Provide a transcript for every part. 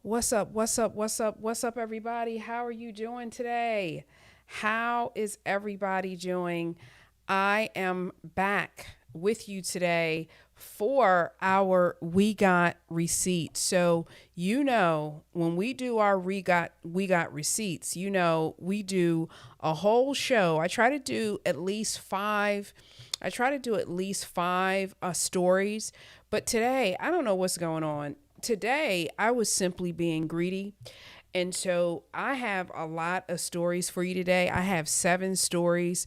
What's up? What's up? What's up? What's up, everybody? How are you doing today? How is everybody doing? I am back with you today for our We Got Receipts. So, when we do our we got receipts, we do a whole show. I try to do at least five stories, but today I don't know what's going on. Today I was simply being greedy. And so I have a lot of stories for you today. I have seven stories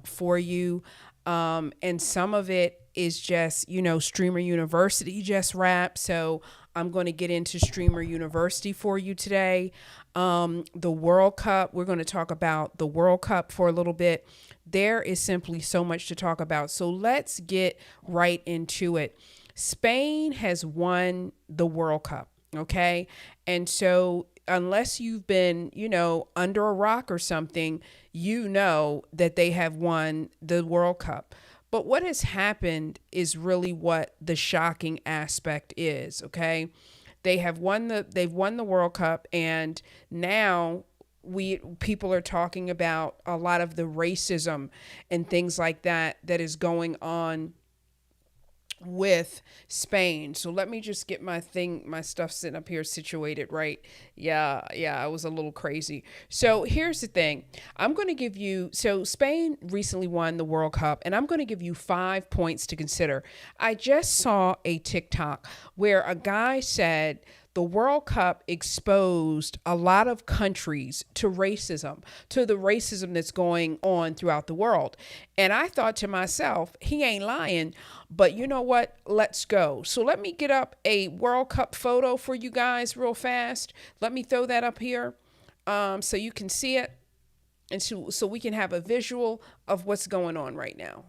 for you. And some of it is just, Streamer University just wrapped. So I'm going to get into Streamer University for you today. The World Cup, we're going to talk about the World Cup for a little bit. There is simply so much to talk about. So let's get right into it. Spain has won the World Cup. Okay. And so unless you've been, under a rock or something, that they have won the World Cup. But what has happened is really what the shocking aspect is. Okay. They've won the World Cup, and now people are talking about a lot of the racism and things like that is going on with Spain. So let me just get my stuff sitting up here situated right. Yeah, I was a little crazy. So here's the thing. So Spain recently won the World Cup, and I'm going to give you 5 points to consider. I just saw a TikTok where a guy said the World Cup exposed a lot of countries to the racism that's going on throughout the world. And I thought to myself, he ain't lying, but you know what? Let's go. So let me get up a World Cup photo for you guys real fast. Let me throw that up here so you can see it, and so we can have a visual of what's going on right now.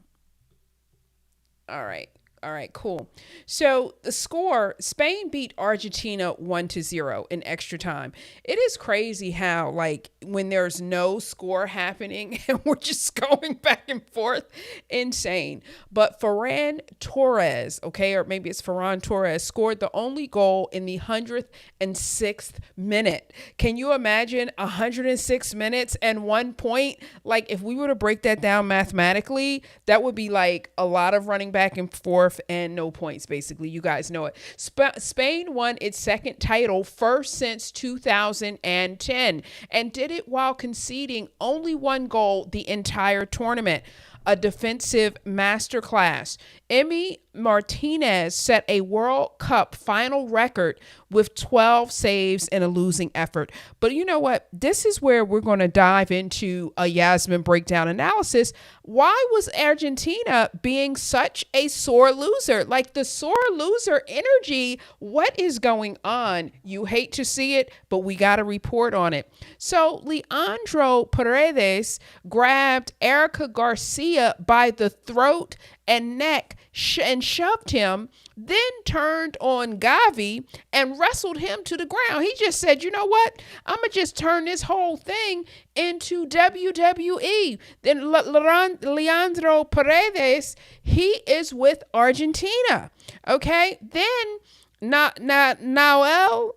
All right. All right, cool. So the score, Spain beat Argentina 1-0 in extra time. It is crazy how, like, when there's no score happening and we're just going back and forth, insane. But Ferran Torres, okay, or maybe it's Ferran Torres, scored the only goal in the 106th minute. Can you imagine 106 minutes and 1 point? Like, if we were to break that down mathematically, that would be like a lot of running back and forth and no points, basically. You guys know it. Spain won its second title, first since 2010, and did it while conceding only one goal the entire tournament. A defensive masterclass. Emi Martinez set a World Cup final record with 12 saves in a losing effort. But you know what? This is where we're going to dive into a Yasmin breakdown analysis. Why was Argentina being such a sore loser? Like, the sore loser energy, what is going on? You hate to see it, but we got to report on it. So Leandro Paredes grabbed Erica Garcia by the throat and neck and shoved him, then turned on Gavi and wrestled him to the ground. He just said, you know what? I'm going to just turn this whole thing into WWE. Then Leandro Paredes, he is with Argentina. Okay. Then Nahuel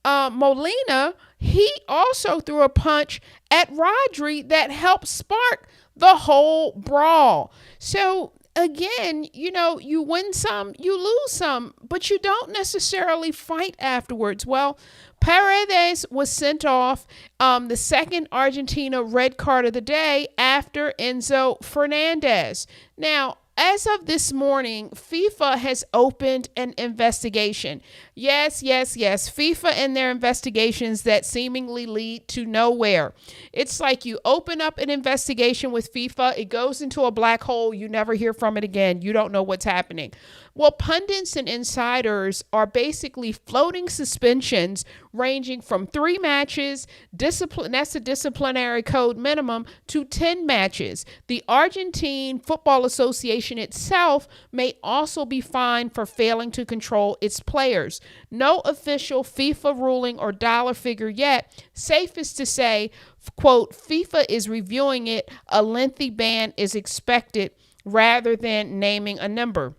Molina, he also threw a punch at Rodri that helped spark the whole brawl. So again, you win some, you lose some, but you don't necessarily fight afterwards. Well, Paredes was sent off, the second Argentina red card of the day after Enzo Fernandez. Now, as of this morning, FIFA has opened an investigation. Yes. FIFA and their investigations that seemingly lead to nowhere. It's like you open up an investigation with FIFA, it goes into a black hole, you never hear from it again. You don't know what's happening. Well, pundits and insiders are basically floating suspensions ranging from 3 matches, that's a disciplinary code minimum, to 10 matches. The Argentine Football Association itself may also be fined for failing to control its players. No official FIFA ruling or dollar figure yet. Safest to say, quote, FIFA is reviewing it. A lengthy ban is expected rather than naming a number.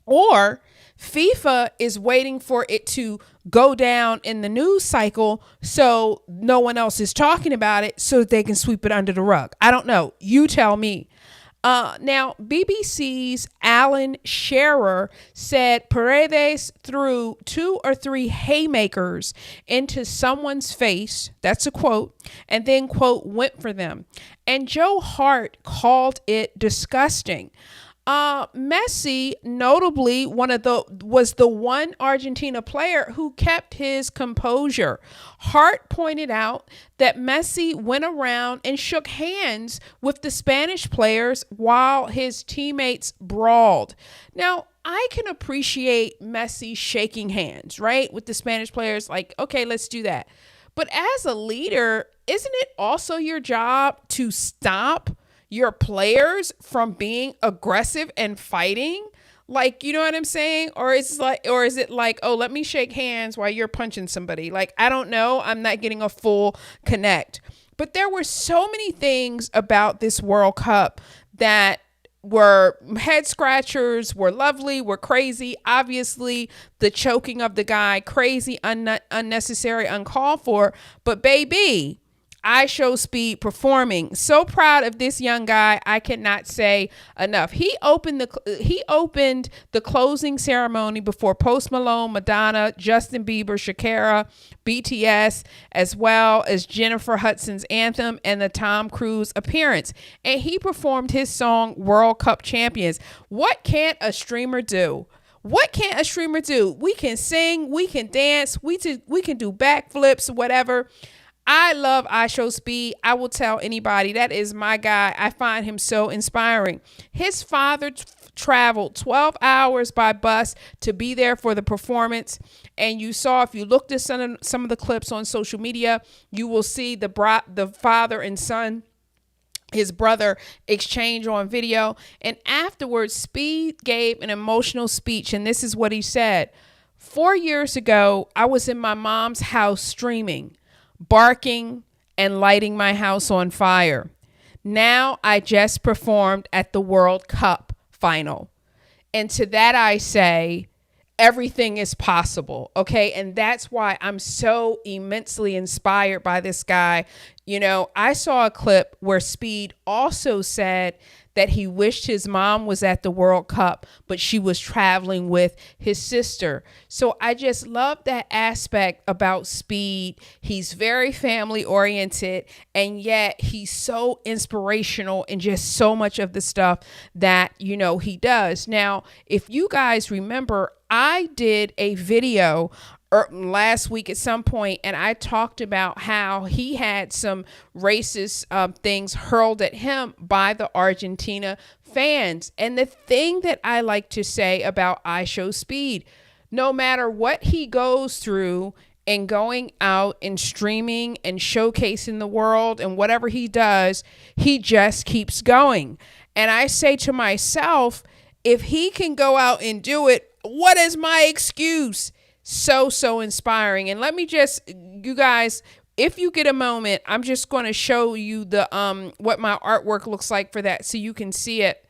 Or FIFA is waiting for it to go down in the news cycle so no one else is talking about it so that they can sweep it under the rug. I don't know. You tell me. Now, BBC's Alan Shearer said Paredes threw 2 or 3 haymakers into someone's face. That's a quote. And then, quote, went for them. And Joe Hart called it disgusting. Messi, notably, was the one Argentina player who kept his composure. Hart pointed out that Messi went around and shook hands with the Spanish players while his teammates brawled. Now, I can appreciate Messi shaking hands, right, with the Spanish players. Like, okay, let's do that. But as a leader, isn't it also your job to stop your players from being aggressive and fighting? Like, you know what I'm saying? Or is it like, oh, let me shake hands while you're punching somebody? Like, I don't know. I'm not getting a full connect. But there were so many things about this World Cup that were head scratchers, were lovely, were crazy. Obviously, the choking of the guy, crazy, unnecessary, uncalled for. But baby, iShowSpeed performing. So proud of this young guy. I cannot say enough. He opened the closing ceremony before Post Malone, Madonna, Justin Bieber, Shakira, BTS, as well as Jennifer Hudson's anthem and the Tom Cruise appearance. And he performed his song World Cup Champions. What can't a streamer do? What can't a streamer do? We can sing, we can dance, we can do backflips, whatever. I love iShowSpeed. I will tell anybody that is my guy. I find him so inspiring. His father traveled 12 hours by bus to be there for the performance. And you saw, if you looked at some of the clips on social media, you will see the father and son, his brother, exchange on video. And afterwards, Speed gave an emotional speech. And this is what he said. 4 years ago, I was in my mom's house streaming, barking and lighting my house on fire. Now I just performed at the World Cup final. And to that I say, everything is possible. Okay. And that's why I'm so immensely inspired by this guy. You know, I saw a clip where Speed also said that he wished his mom was at the World Cup, but she was traveling with his sister. So I just love that aspect about Speed. He's very family oriented, and yet he's so inspirational in just so much of the stuff that, you know, he does. Now, if you guys remember, I did a video last week at some point, and I talked about how he had some racist things hurled at him by the Argentina fans. And the thing that I like to say about iShowSpeed, no matter what he goes through and going out and streaming and showcasing the world and whatever he does, he just keeps going. And I say to myself, if he can go out and do it, what is my excuse? So inspiring. And let me just, you guys, if you get a moment, I'm just going to show you the what my artwork looks like for that so you can see it.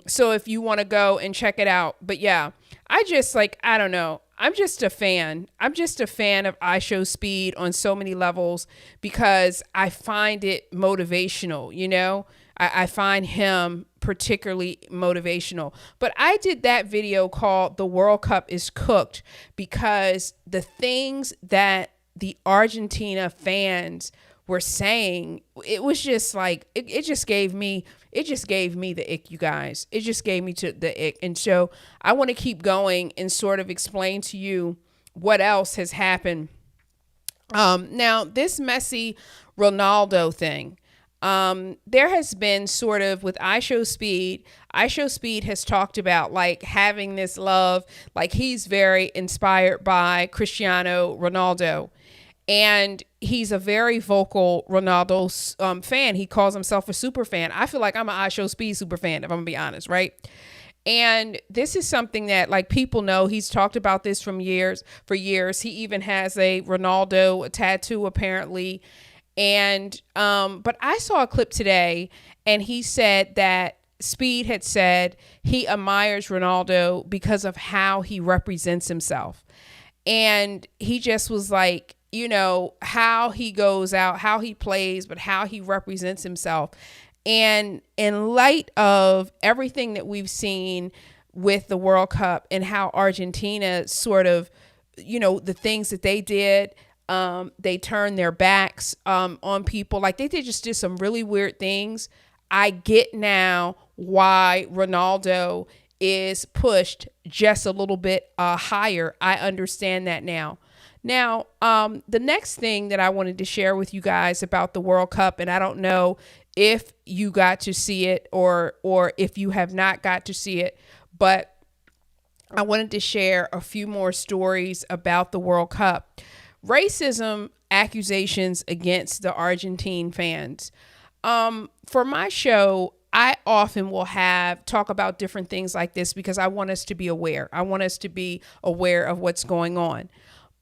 So if you want to go and check it out. But yeah, I just I don't know. I'm just a fan. I'm just a fan of iShowSpeed on so many levels because I find it motivational, you know? I find him particularly motivational. But I did that video called The World Cup is Cooked because the things that the Argentina fans were saying, it was just like, it just gave me the ick, you guys. It just gave me the ick. And so I want to keep going and sort of explain to you what else has happened. Now, this Messi Ronaldo thing. There has been sort of with iShowSpeed has talked about like having this love, like he's very inspired by Cristiano Ronaldo, and he's a very vocal Ronaldo fan. He calls himself a super fan. I feel like I'm an iShowSpeed super fan, if I'm gonna be honest, right? And this is something that like people know. He's talked about this for years. He even has a Ronaldo tattoo apparently. And but I saw a clip today and he said that Speed had said he admires Ronaldo because of how he represents himself. And he just was like, you know, how he goes out, how he plays, but how he represents himself. And in light of everything that we've seen with the World Cup and how Argentina sort of, you know, the things that they did, they turned their backs on people. Like they just did some really weird things. I get now why Ronaldo is pushed just a little bit higher. I understand that now. Now, the next thing that I wanted to share with you guys about the World Cup, and I don't know if you got to see it or if you have not got to see it, but I wanted to share a few more stories about the World Cup. Racism accusations against the Argentine fans. For my show, I often will talk about different things like this because I want us to be aware. I want us to be aware of what's going on.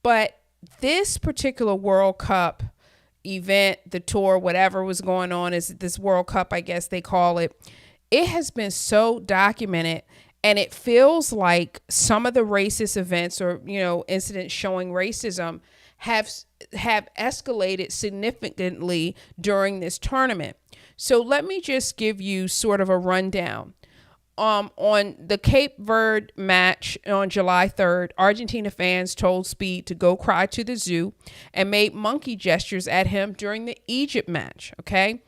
But this particular World Cup event, the tour, whatever was going on, is this World Cup, I guess they call it. It has been so documented, and it feels like some of the racist events or, you know, incidents showing racism have escalated significantly during this tournament. So let me just give you sort of a rundown. On the Cape Verde match on July 3rd, Argentina fans told Speed to go cry to the zoo and made monkey gestures at him during the Egypt match. Okay.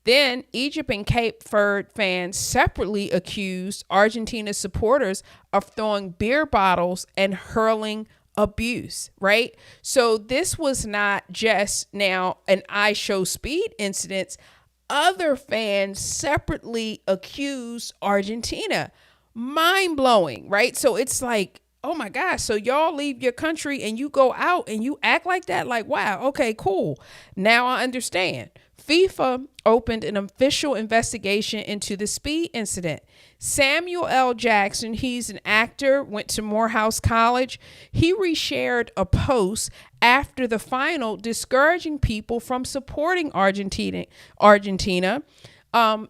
Then Egypt and Cape Verde fans separately accused Argentina supporters of throwing beer bottles and hurling abuse, right? So this was not just now an iShowSpeed incident. Other fans separately accused Argentina. Mind blowing, right? So it's like, oh my gosh, so y'all leave your country and you go out and you act like that? Like, wow, okay, cool. Now I understand. FIFA opened an official investigation into the Speed incident. Samuel L. Jackson, he's an actor, went to Morehouse College. He reshared a post after the final discouraging people from supporting Argentina,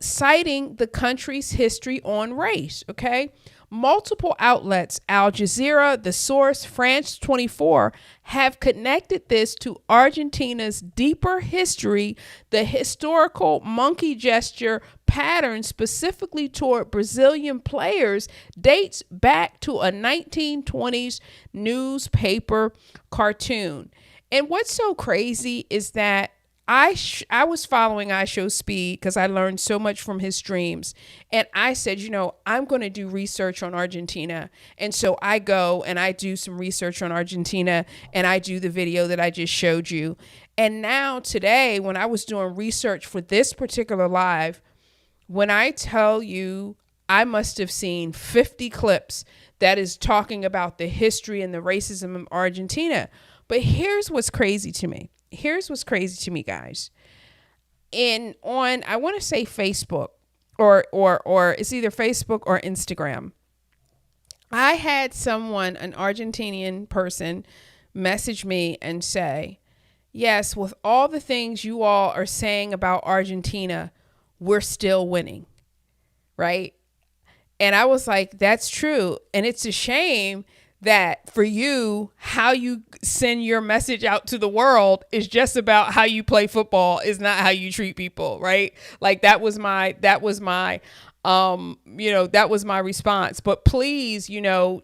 citing the country's history on race, okay? Multiple outlets, Al Jazeera, The Source, France 24, have connected this to Argentina's deeper history. The historical monkey gesture pattern specifically toward Brazilian players dates back to a 1920s newspaper cartoon. And what's so crazy is that I was following iShowSpeed because I learned so much from his streams. And I said, you know, I'm going to do research on Argentina. And so I go and I do some research on Argentina and I do the video that I just showed you. And now today, when I was doing research for this particular live, when I tell you I must have seen 50 clips that is talking about the history and the racism of Argentina. But here's what's crazy to me. Here's what's crazy to me, guys. On I want to say Facebook or it's either Facebook or Instagram. I had someone, an Argentinian person, message me and say, yes, with all the things you all are saying about Argentina, we're still winning, right? And I was like, that's true. And it's a shame that for you, how you send your message out to the world is just about how you play football, is not how you treat people, right? Like that was my response. But please,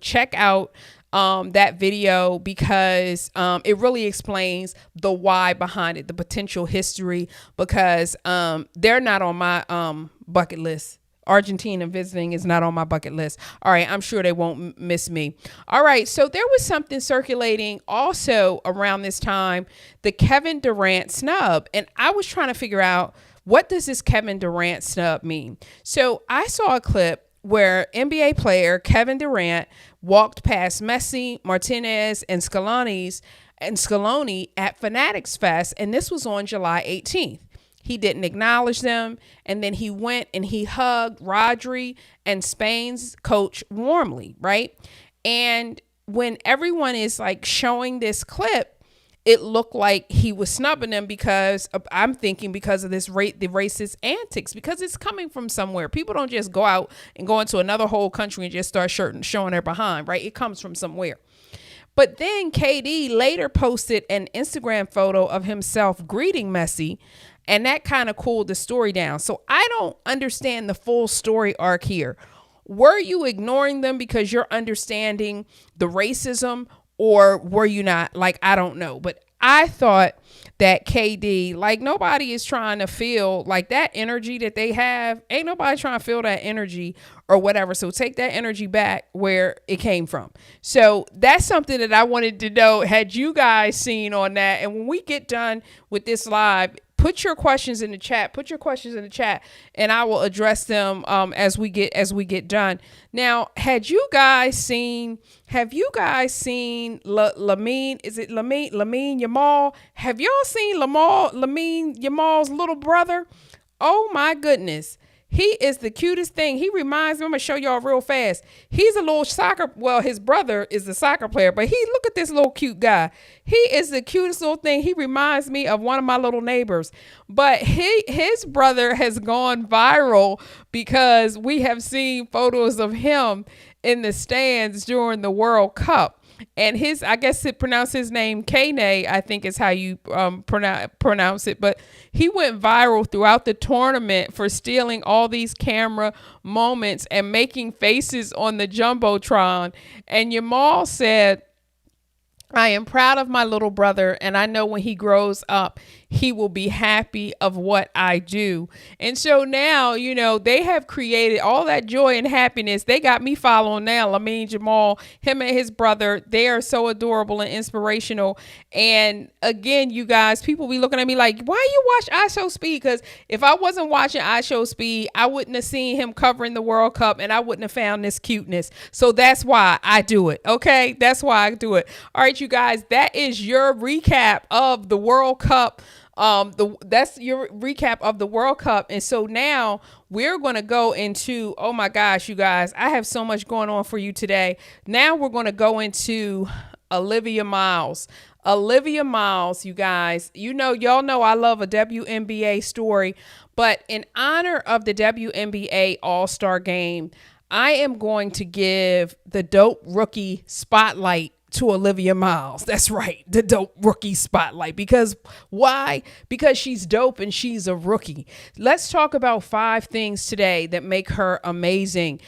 check out that video because it really explains the why behind it, the potential history, because they're not on my bucket list. Argentina visiting is not on my bucket list. All right, I'm sure they won't miss me. All right, so there was something circulating also around this time, the Kevin Durant snub. And I was trying to figure out, what does this Kevin Durant snub mean? So I saw a clip where NBA player Kevin Durant walked past Messi, Martinez, and Scaloni at Fanatics Fest, and this was on July 18th. He didn't acknowledge them. And then he went and he hugged Rodri and Spain's coach warmly, right? And when everyone is like showing this clip, it looked like he was snubbing them because I'm thinking because of the racist antics, because it's coming from somewhere. People don't just go out and go into another whole country and just start showing their behind, right? It comes from somewhere. But then KD later posted an Instagram photo of himself greeting Messi, and that kind of cooled the story down. So I don't understand the full story arc here. Were you ignoring them because you're understanding the racism, or were you not? Like, I don't know. But I thought that KD, like, nobody is trying to feel like that energy that they have. Ain't nobody trying to feel that energy or whatever. So take that energy back where it came from. So that's something that I wanted to know. Had you guys seen on that? And when we get done with this live, put your questions in the chat. Put your questions in the chat, and I will address them as we get done. Now, have you guys seen Lamine? Is it Lamine Yamal? Have y'all seen Lamine Yamal's little brother? Oh my goodness. He is the cutest thing. He reminds me, I'm going to show y'all real fast. He's a little his brother is the soccer player, but look at this little cute guy. He is the cutest little thing. He reminds me of one of my little neighbors, but his brother has gone viral because we have seen photos of him in the stands during the World Cup. And I guess it pronounced his name Kane, I think is how you pronounce it. But he went viral throughout the tournament for stealing all these camera moments and making faces on the Jumbotron. And Yamal said, I am proud of my little brother, and I know when he grows up, he will be happy of what I do. And so now, they have created all that joy and happiness. They got me following now. Lamine Jamal, him and his brother, they are so adorable and inspirational. And again, you guys, people be looking at me like, why you watch iShowSpeed? Because if I wasn't watching iShowSpeed, I wouldn't have seen him covering the World Cup, and I wouldn't have found this cuteness. So that's why I do it. Okay. That's why I do it. All right, you guys, that is your recap of the World Cup. That's your recap of the World Cup. And so now we're going to go into, oh my gosh, you guys, I have so much going on for you today. Now we're going to go into Olivia Miles. Olivia Miles, you guys, y'all know I love a WNBA story, but in honor of the WNBA All-Star Game, I am going to give the dope rookie spotlight to Olivia Miles. That's right. The dope rookie spotlight. Because why? Because she's dope and she's a rookie. Let's talk about 5 things today that make her amazing.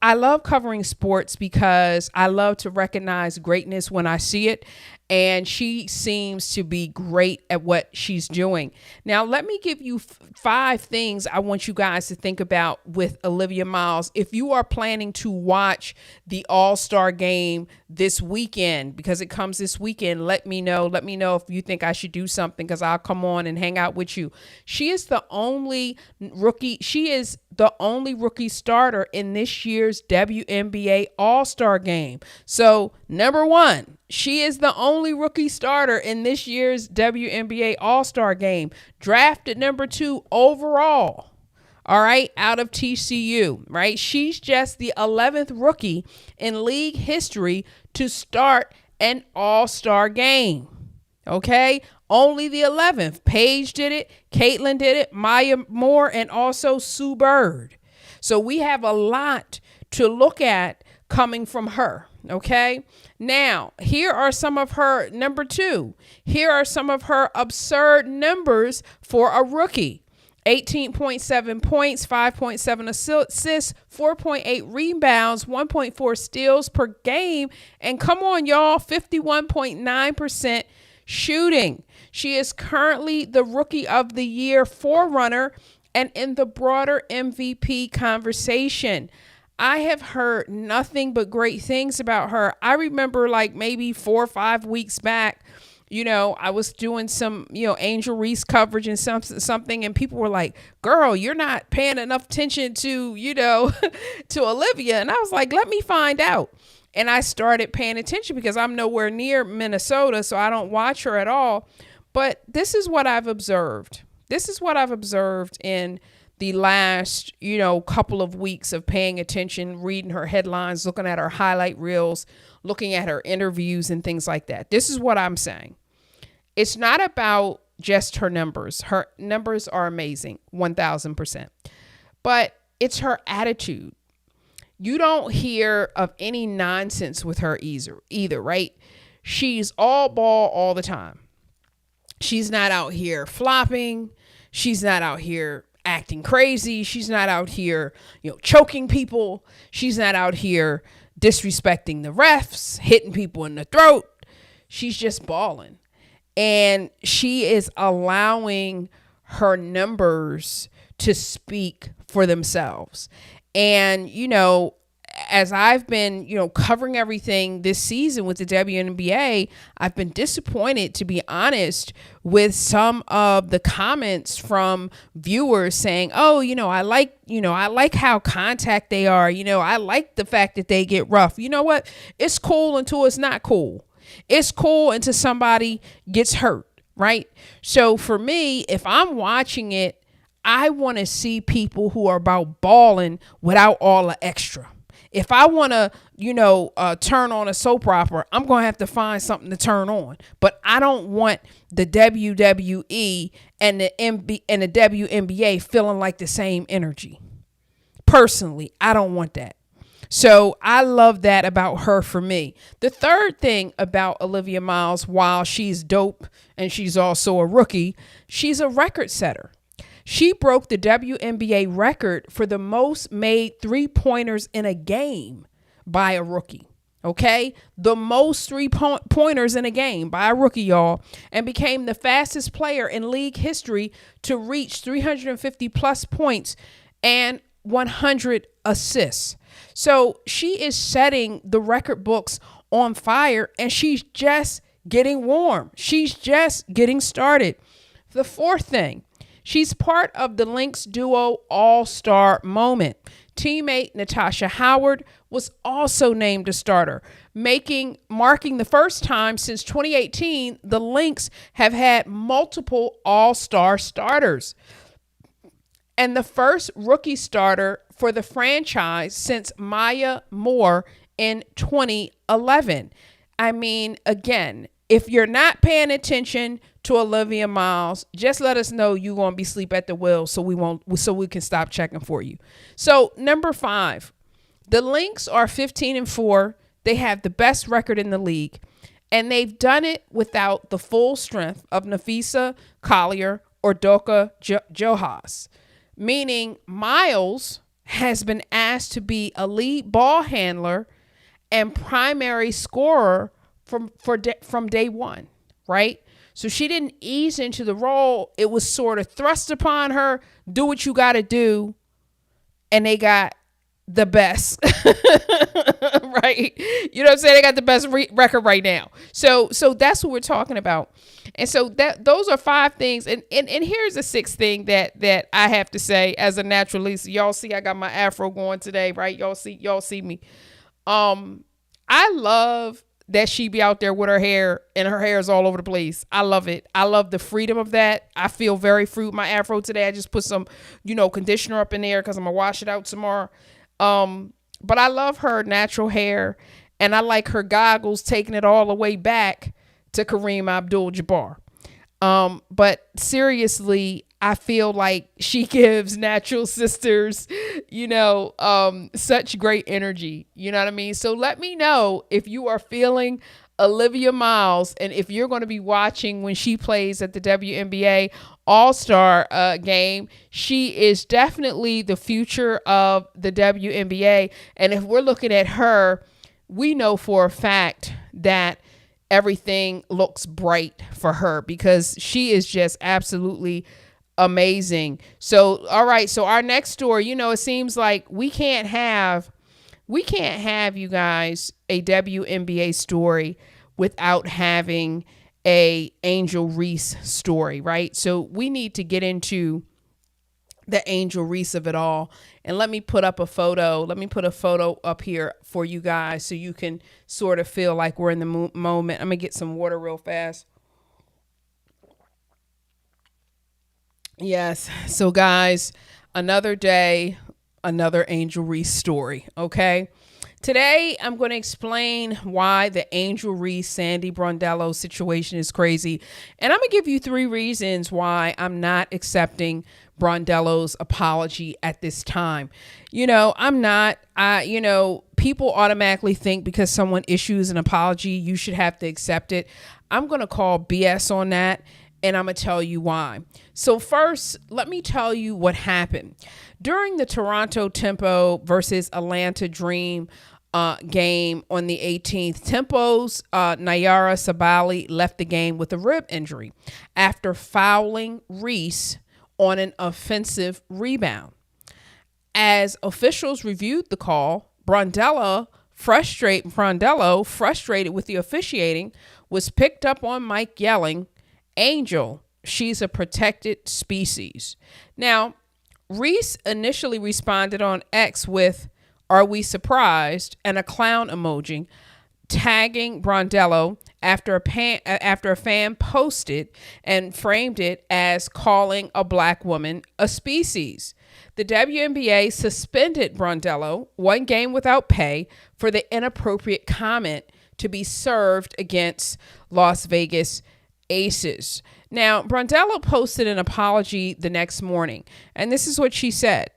I love covering sports because I love to recognize greatness when I see it. And she seems to be great at what she's doing. Now, let me give you 5 things I want you guys to think about with Olivia Miles. If you are planning to watch the All-Star Game this weekend, because it comes this weekend, let me know. Let me know if you think I should do something, because I'll come on and hang out with you. She is the only rookie. She is the only rookie starter in this year's WNBA All-Star Game. So, number 1, she is the only rookie starter in this year's WNBA All-Star Game, drafted number 2 overall. All right, out of TCU, right? She's just the 11th rookie in league history to start an All-Star Game. Okay, only the 11th. Paige did it, Caitlin did it, Maya Moore, and also Sue Bird. So we have a lot to look at coming from her. Okay, now here are some of her, number 2. Here are some of her absurd numbers for a rookie. 18.7 points, 5.7 assists, 4.8 rebounds, 1.4 steals per game. And come on, y'all, 51.9% shooting. She is currently the Rookie of the Year forerunner and in the broader MVP conversation. I have heard nothing but great things about her. I remember like maybe 4 or 5 weeks back, I was doing some, Angel Reese coverage and something, and people were like, girl, you're not paying enough attention to, to Olivia. And I was like, let me find out. And I started paying attention because I'm nowhere near Minnesota, so I don't watch her at all. But this is what I've observed. This is what I've observed in the last, couple of weeks of paying attention, reading her headlines, looking at her highlight reels, looking at her interviews and things like that. This is what I'm saying. It's not about just her numbers. Her numbers are amazing, 1000%. But it's her attitude. You don't hear of any nonsense with her either, right? She's all ball all the time. She's not out here flopping. She's not out here acting crazy. She's not out here, choking people. She's not out here disrespecting the refs, hitting people in the throat. She's just balling. And she is allowing her numbers to speak for themselves. And, as I've been, covering everything this season with the WNBA, I've been disappointed, to be honest, with some of the comments from viewers saying, oh, I like how contact they are. I like the fact that they get rough. You know what? It's cool until it's not cool. It's cool until somebody gets hurt, right? So for me, if I'm watching it, I want to see people who are about balling without all the extra. If I want to, turn on a soap opera, I'm going to have to find something to turn on. But I don't want the WWE and the WNBA feeling like the same energy. Personally, I don't want that. So I love that about her for me. The third thing about Olivia Miles, while she's dope and she's also a rookie, she's a record setter. She broke the WNBA record for the most made 3-pointers in a game by a rookie. Okay? The most 3-pointers in a game by a rookie, y'all, and became the fastest player in league history to reach 350 plus points and 100 assists. So she is setting the record books on fire, and she's just getting warm. She's just getting started. The fourth thing, she's part of the Lynx duo all-star moment. Teammate Natasha Howard was also named a starter, marking the first time since 2018 the Lynx have had multiple all-star starters. And the first rookie starter for the franchise since Maya Moore in 2011. I mean, again, if you're not paying attention to Olivia Miles, just let us know you're going to be asleep at the wheel so we can stop checking for you. So, number 5, the Lynx are 15-4. They have the best record in the league, and they've done it without the full strength of Napheesa Collier or Doka Johas, meaning Miles has been asked to be a lead ball handler and primary scorer from day one, right? So she didn't ease into the role. It was sort of thrust upon her, do what you got to do, and they got the best, right? You know what I'm saying? They got the best record right now. So that's what we're talking about. And so those are 5 things. And here's the 6th thing that I have to say as a naturalist. Y'all see I got my afro going today, right? Y'all see me. I love that she be out there with her hair and her hair is all over the place. I love it. I love the freedom of that. I feel very free with my afro today. I just put some, conditioner up in there because I'm going to wash it out tomorrow. But I love her natural hair, and I like her goggles taking it all the way back to Kareem Abdul-Jabbar. But seriously, I feel like she gives Natural Sisters, such great energy. You know what I mean? So let me know if you are feeling Olivia Miles and if you're going to be watching when she plays at the WNBA All-Star game. She is definitely the future of the WNBA. And if we're looking at her, we know for a fact that everything looks bright for her because she is just absolutely amazing. So, all right. So our next story, it seems like we can't have, you guys, a WNBA story without having a Angel Reese story, right? So we need to get into the Angel Reese of it all. And let me put up a photo. Let me put a photo up here for you guys so you can sort of feel like we're in the moment. I'm going to get some water real fast. Yes. So guys, another day, another Angel Reese story. Okay. Today, I'm going to explain why the Angel Reese Sandy Brondello situation is crazy. And I'm going to give you 3 reasons why I'm not accepting Brondello's apology at this time. I'm not, people automatically think because someone issues an apology, you should have to accept it. I'm going to call BS on that, and I'm going to tell you why. So first, let me tell you what happened. During the Toronto Tempo versus Atlanta Dream game on the 18th, Tempo's Nayara Sabali left the game with a rib injury after fouling Reese on an offensive rebound. As officials reviewed the call, Brondello, frustrated with the officiating, was picked up on mic yelling, "Angel, she's a protected species." Now, Reese initially responded on X with, "Are we surprised?" and a clown emoji, tagging Brondello after a fan posted and framed it as calling a black woman a species. The WNBA suspended Brondello 1 game without pay for the inappropriate comment to be served against Las Vegas Aces. Now, Brondello posted an apology the next morning, and this is what she said.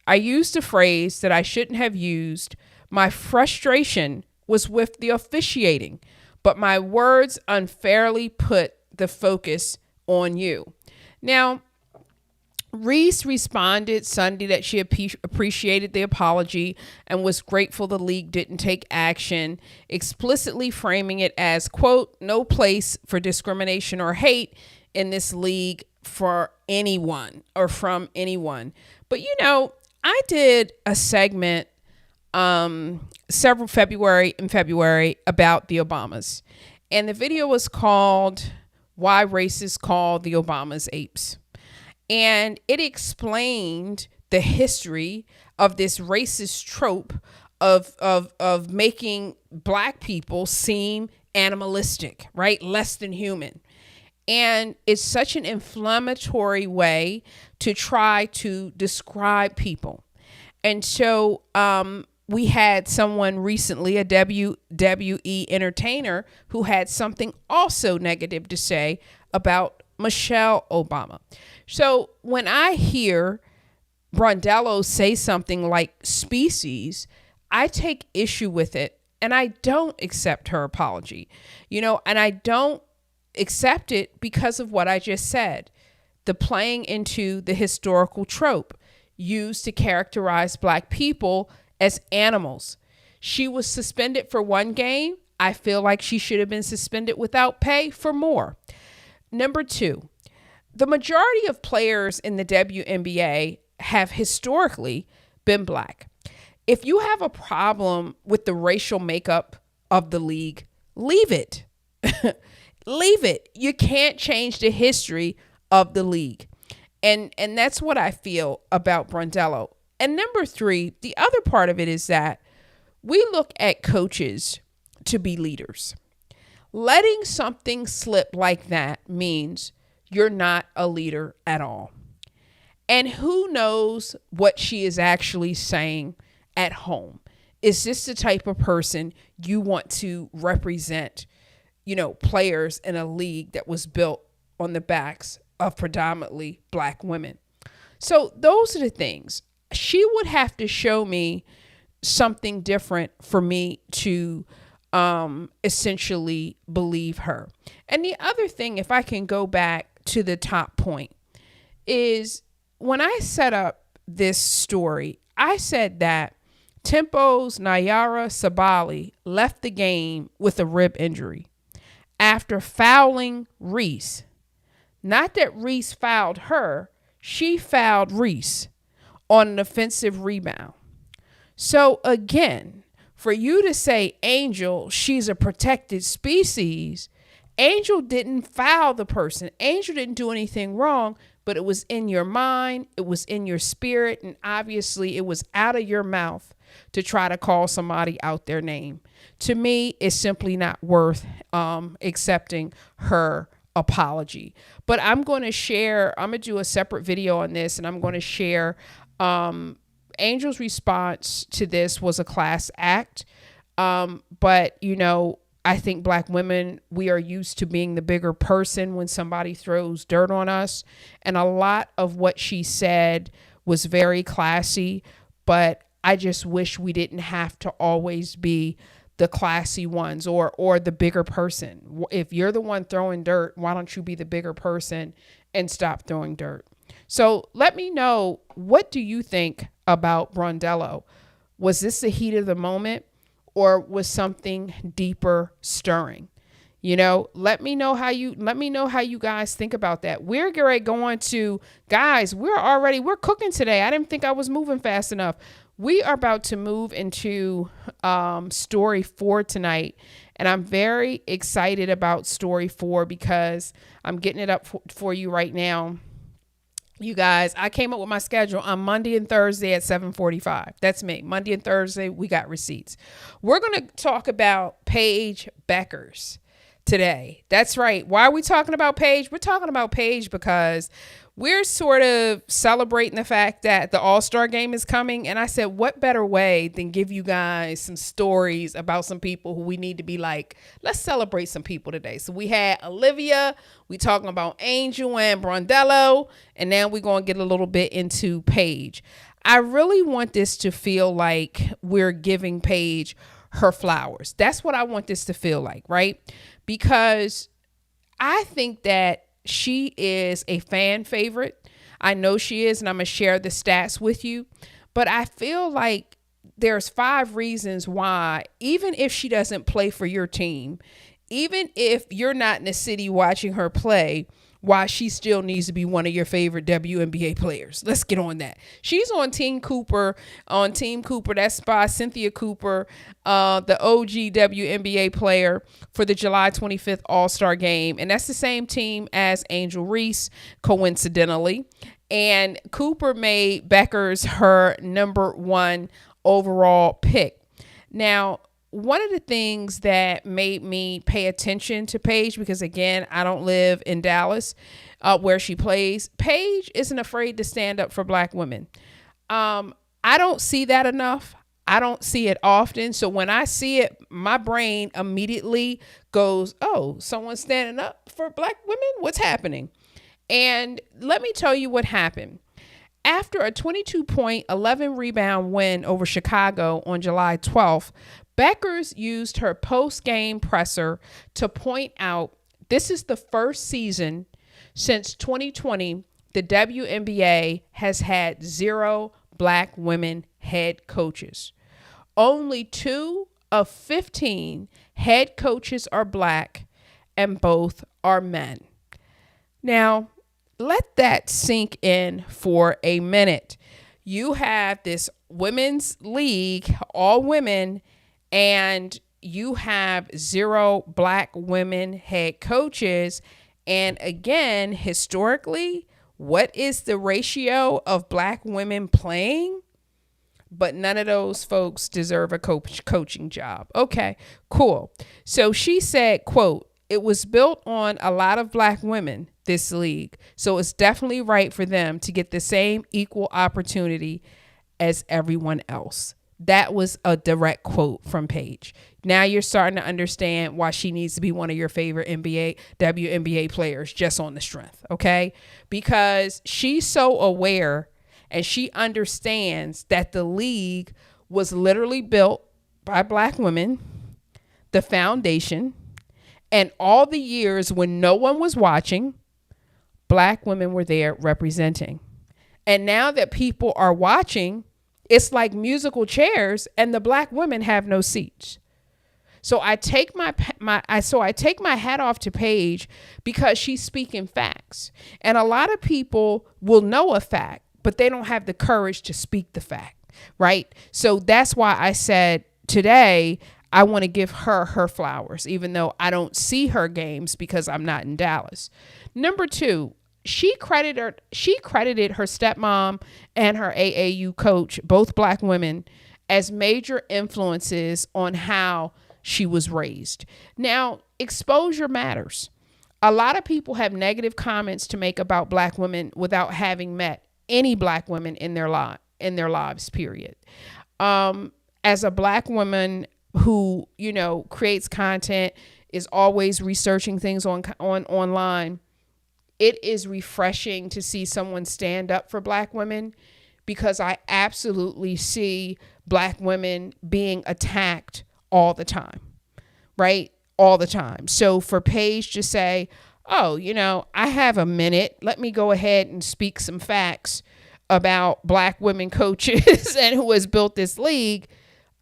"I used a phrase that I shouldn't have used. My frustration was with the officiating, but my words unfairly put the focus on you." Now, Reese responded Sunday that she appreciated the apology and was grateful the league didn't take action, explicitly framing it as, quote, "no place for discrimination or hate in this league for anyone or from anyone." But I did a segment February about the Obamas, and the video was called "Why Racists Call the Obamas Apes." And it explained the history of this racist trope of making black people seem animalistic, right? Less than human. And it's such an inflammatory way to try to describe people. And so we had someone recently, a WWE entertainer, who had something also negative to say about Michelle Obama. So when I hear Brondello say something like species, I take issue with it, and I don't accept her apology, and I don't accept it because of what I just said. The playing into the historical trope used to characterize black people as animals. She was suspended for 1 game. I feel like she should have been suspended without pay for more. Number 2, the majority of players in the WNBA have historically been black. If you have a problem with the racial makeup of the league, leave it. Leave it. You can't change the history of the league. And that's what I feel about Brondello. And number 3, the other part of it is that we look at coaches to be leaders. Letting something slip like that means you're not a leader at all. And who knows what she is actually saying at home? Is this the type of person you want to represent, players in a league that was built on the backs of predominantly black women? So those are the things. She would have to show me something different for me to essentially believe her. And the other thing, if I can go back to the top point, is when I set up this story, I said that Tempo's Nayara Sabali left the game with a rib injury after fouling Reese. Not that Reese fouled her, she fouled Reese on an offensive rebound. So again, for you to say, Angel, she's a protected species, Angel didn't foul the person. Angel didn't do anything wrong, but it was in your mind, it was in your spirit, and obviously it was out of your mouth to try to call somebody out their name. To me, it's simply not worth accepting her apology. But I'm going to do a separate video on this, and I'm going to share Angel's response to this was a class act. But I think Black women, we are used to being the bigger person when somebody throws dirt on us. And a lot of what she said was very classy, but I just wish we didn't have to always be the classy ones or the bigger person. If you're the one throwing dirt, why don't you be the bigger person and stop throwing dirt? So let me know, what do you think about Brondello? Was this the heat of the moment, or was something deeper stirring? Let me know how you guys think about that. We're going to, guys, we're cooking today. I didn't think I was moving fast enough. We are about to move into story 4 tonight. And I'm very excited about story 4 because I'm getting it up for you right now. You guys, I came up with my schedule on Monday and Thursday at 7:45. That's me. Monday and Thursday, we got receipts. We're going to talk about Paige Bueckers today. That's right. Why are we talking about Paige? We're talking about Paige because we're sort of celebrating the fact that the All-Star game is coming. And I said, what better way than give you guys some stories about some people who we need to be like, let's celebrate some people today. So we had Olivia, we talking about Angel and Brondello, and now we're going to get a little bit into Paige. I really want this to feel like we're giving Paige her flowers. That's what I want this to feel like, right? Because I think that she is a fan favorite. I know she is, and I'm going to share the stats with you. But I feel like there's 5 reasons why, even if she doesn't play for your team, even if you're not in the city watching her play, why she still needs to be one of your favorite WNBA players. Let's get on that. She's on Team Cooper. That's by Cynthia Cooper, the OG WNBA player for the July 25th All-Star game. And that's the same team as Angel Reese, coincidentally. And Cooper made Beuckers her number 1 overall pick. Now, one of the things that made me pay attention to Paige, because again, I don't live in Dallas, where she plays, Paige isn't afraid to stand up for Black women. I don't see that enough. I don't see it often. So when I see it, my brain immediately goes, oh, someone's standing up for Black women? What's happening? And let me tell you what happened. After a 22-point, 11-rebound win over Chicago on July 12th, Beuckers used her post-game presser to point out this is the first season since 2020 the WNBA has had 0 Black women head coaches. Only 2 of 15 head coaches are Black, and both are men. Now, let that sink in for a minute. You have this women's league, all women, and you have 0 Black women head coaches. And again, historically, what is the ratio of Black women playing? But none of those folks deserve a coaching job. Okay, cool. So she said, quote, "It was built on a lot of Black women, this league. So it's definitely right for them to get the same equal opportunity as everyone else." That was a direct quote from Paige. Now you're starting to understand why she needs to be one of your favorite WNBA players just on the strength, okay? Because she's so aware and she understands that the league was literally built by Black women, the foundation, and all the years when no one was watching, Black women were there representing. And now that people are watching, it's like musical chairs and the Black women have no seats. So I take my hat off to Paige because she's speaking facts. And a lot of people will know a fact, but they don't have the courage to speak the fact, right? So that's why I said today I want to give her flowers, even though I don't see her games because I'm not in Dallas. Number 2, she credited her stepmom and her AAU coach, both Black women, as major influences on how she was raised. Now, exposure matters. A lot of people have negative comments to make about Black women without having met any Black women in their in their lives, period. As a Black woman who, creates content, is always researching things on online, it is refreshing to see someone stand up for Black women, because I absolutely see Black women being attacked all the time, right? All the time. So for Paige to say, oh, I have a minute, let me go ahead and speak some facts about Black women coaches and who has built this league,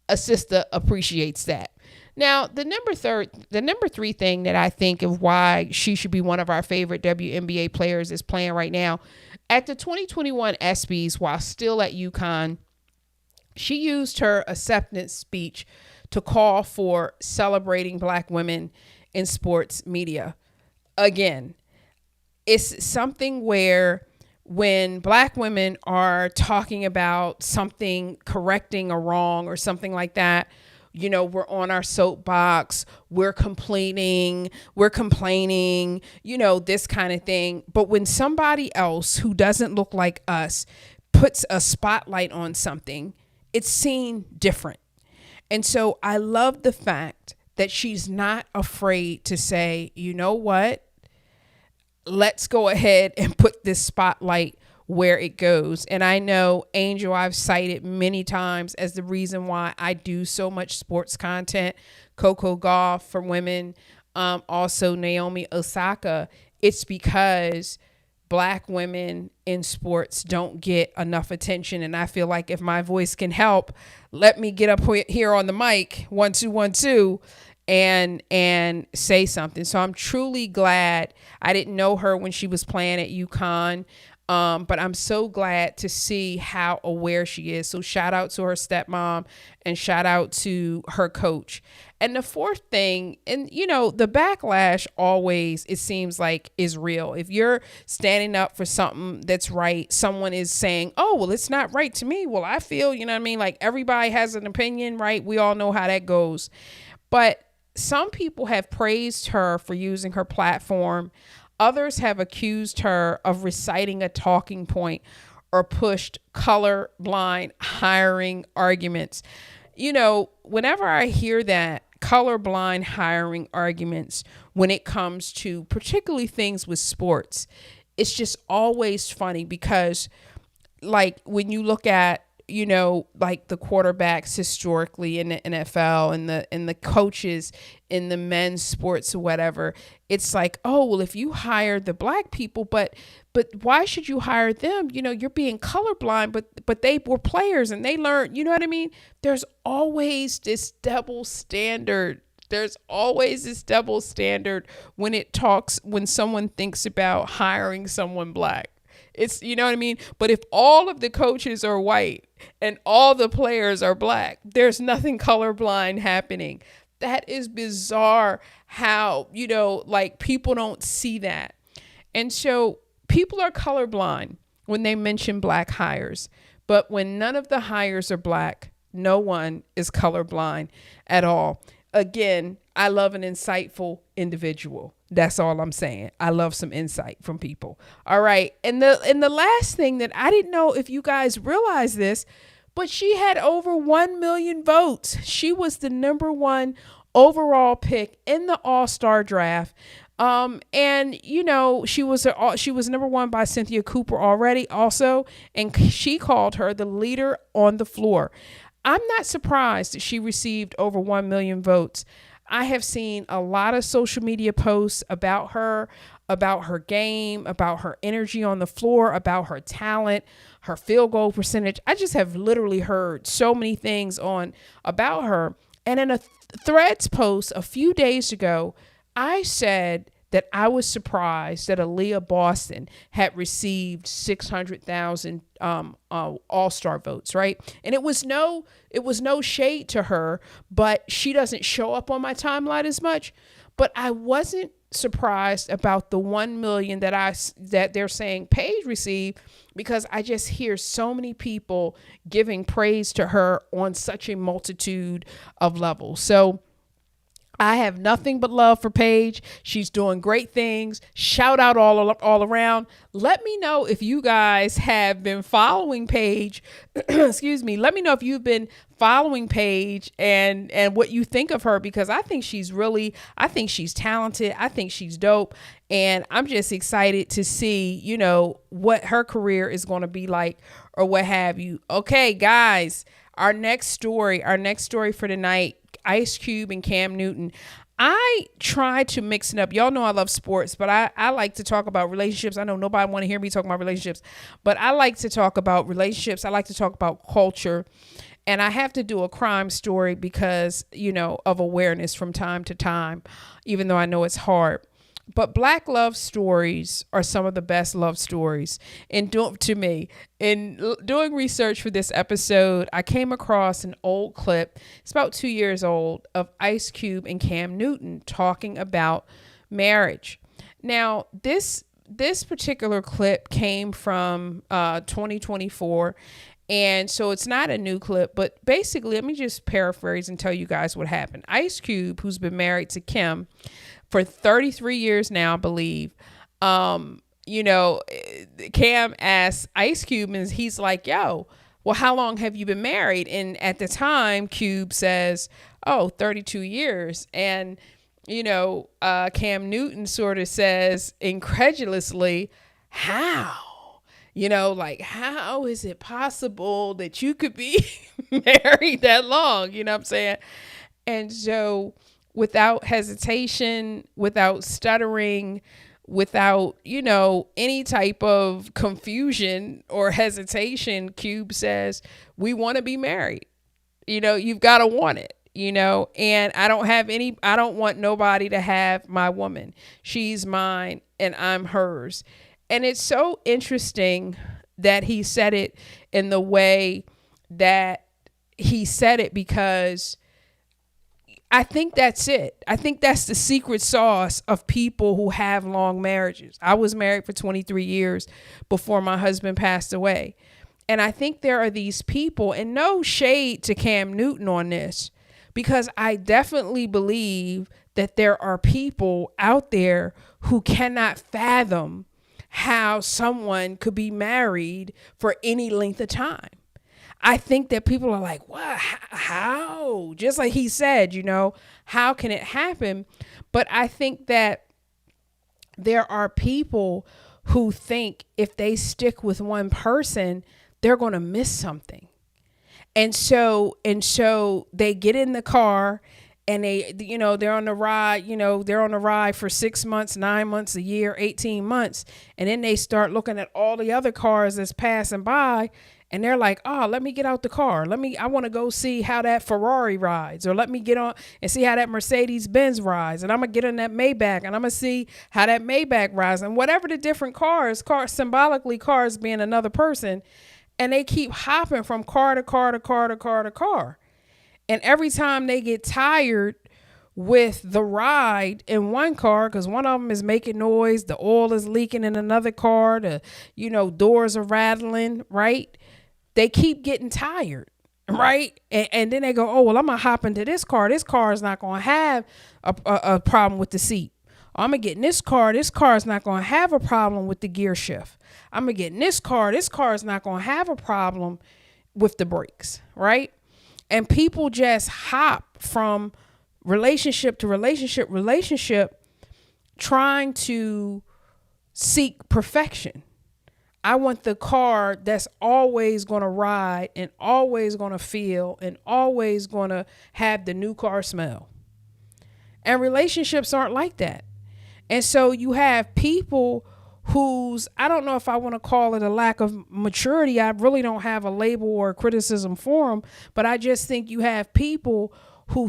a sister appreciates that. Now, the number three thing that I think of why she should be one of our favorite WNBA players is playing right now. At the 2021 ESPYs, while still at UConn, she used her acceptance speech to call for celebrating Black women in sports media. Again, it's something where when Black women are talking about something, correcting a wrong or something like that, we're on our soapbox, we're complaining, this kind of thing. But when somebody else who doesn't look like us puts a spotlight on something, it's seen different. And so I love the fact that she's not afraid to say, you know what? Let's go ahead and put this spotlight where it goes. And I know, Angel, I've cited many times as the reason why I do so much sports content, Coco Gauff for women, also Naomi Osaka. It's because Black women in sports don't get enough attention. And I feel like if my voice can help, let me get up here on the mic, 1 2 1 2, and say something. So I'm truly glad. I didn't know her when she was playing at UConn. But I'm so glad to see how aware she is. So shout out to her stepmom and shout out to her coach. And the fourth thing, and the backlash always, it seems like, is real. If you're standing up for something that's right, someone is saying, oh, well, it's not right to me. Well, I feel, like everybody has an opinion, right? We all know how that goes. But some people have praised her for using her platform. Others have accused her of reciting a talking point or pushed colorblind hiring arguments. Whenever I hear that, colorblind hiring arguments, when it comes to particularly things with sports, it's just always funny because, like, when you look at, like the quarterbacks historically in the NFL and the coaches in the men's sports or whatever, it's like, oh, well, if you hire the Black people, but why should you hire them? You're being colorblind, but they were players and they learned, you know what I mean? There's always this double standard. When someone thinks about hiring someone Black. It's, you know what I mean? But if all of the coaches are white and all the players are Black, there's nothing colorblind happening. That is bizarre how, like, people don't see that. And so people are colorblind when they mention Black hires. But when none of the hires are Black, no one is colorblind at all. Again, I love an insightful individual. That's all I'm saying. I love some insight from people. All right. And the last thing that I didn't know if you guys realize this, but she had over 1 million votes. She was the number one overall pick in the All-Star draft. And she was number one by Cynthia Cooper already also, and she called her the leader on the floor. I'm not surprised that she received over 1 million votes. I have seen a lot of social media posts about her game, about her energy on the floor, about her talent, her field goal percentage. I just have literally heard so many things about her. And in a Threads post a few days ago, I said that I was surprised that Aaliyah Boston had received 600,000 All-Star votes, right? And it was no shade to her, but she doesn't show up on my timeline as much. But I wasn't surprised about the 1 million that they're saying Paige received, because I just hear so many people giving praise to her on such a multitude of levels. So I have nothing but love for Paige. She's doing great things. Shout out all around. Let me know if you guys have been following Paige. Excuse me. Let me know if you've been following Paige and what you think of her, because I think she's talented. I think she's dope. And I'm just excited to see, what her career is going to be like or what have you. Okay, guys, our next story for tonight, Ice Cube and Cam Newton. I try to mix it up. Y'all know I love sports, but I like to talk about relationships. I know nobody want to hear me talk about relationships, but I like to talk about relationships. I like to talk about culture. And I have to do a crime story because, of awareness from time to time, even though I know it's hard. But Black love stories are some of the best love stories. To me, in doing research for this episode, I came across an old clip. It's about 2 years old, of Ice Cube and Cam Newton talking about marriage. Now, this particular clip came from 2024. And so it's not a new clip, but basically, let me just paraphrase and tell you guys what happened. Ice Cube, who's been married to Kim for 33 years now, I believe, Cam asked Ice Cube, and he's like, yo, well, how long have you been married? And at the time, Cube says, 32 years. And, Cam Newton sort of says incredulously, how? How is it possible that you could be married that long? You know what I'm saying? And so, without hesitation, without stuttering, without, any type of confusion or hesitation, Cube says, we want to be married. You've got to want it, and I don't want nobody to have my woman. She's mine and I'm hers. And it's so interesting that he said it in the way that he said it, because I think that's it. I think that's the secret sauce of people who have long marriages. I was married for 23 years before my husband passed away. And I think there are these people, and no shade to Cam Newton on this, because I definitely believe that there are people out there who cannot fathom how someone could be married for any length of time. I think that people are like, what? How? Just like he said, how can it happen? But I think that there are people who think if they stick with one person, they're going to miss something. And so they get in the car and they're on the ride, for 6 months, 9 months, a year, 18 months. And then they start looking at all the other cars that's passing by, and they're like, let me get out the car. I want to go see how that Ferrari rides, or let me get on and see how that Mercedes Benz rides. And I'm going to get in that Maybach, and I'm going to see how that Maybach rides, and whatever the different cars, symbolically cars being another person. And they keep hopping from car to car to car to car to car. And every time they get tired with the ride in one car, because one of them is making noise, the oil is leaking in another car, the doors are rattling, right? They keep getting tired, right? And then they go, I'm gonna hop into this car. This car is not gonna have a problem with the seat. I'm gonna get in this car. This car is not gonna have a problem with the gear shift. I'm gonna get in this car. This car is not gonna have a problem with the brakes, right? And people just hop from relationship to relationship, trying to seek perfection. I want the car that's always going to ride and always going to feel and always going to have the new car smell. And relationships aren't like that. And so you have people whose, I don't know if I want to call it a lack of maturity. I really don't have a label or a criticism for them, but I just think you have people who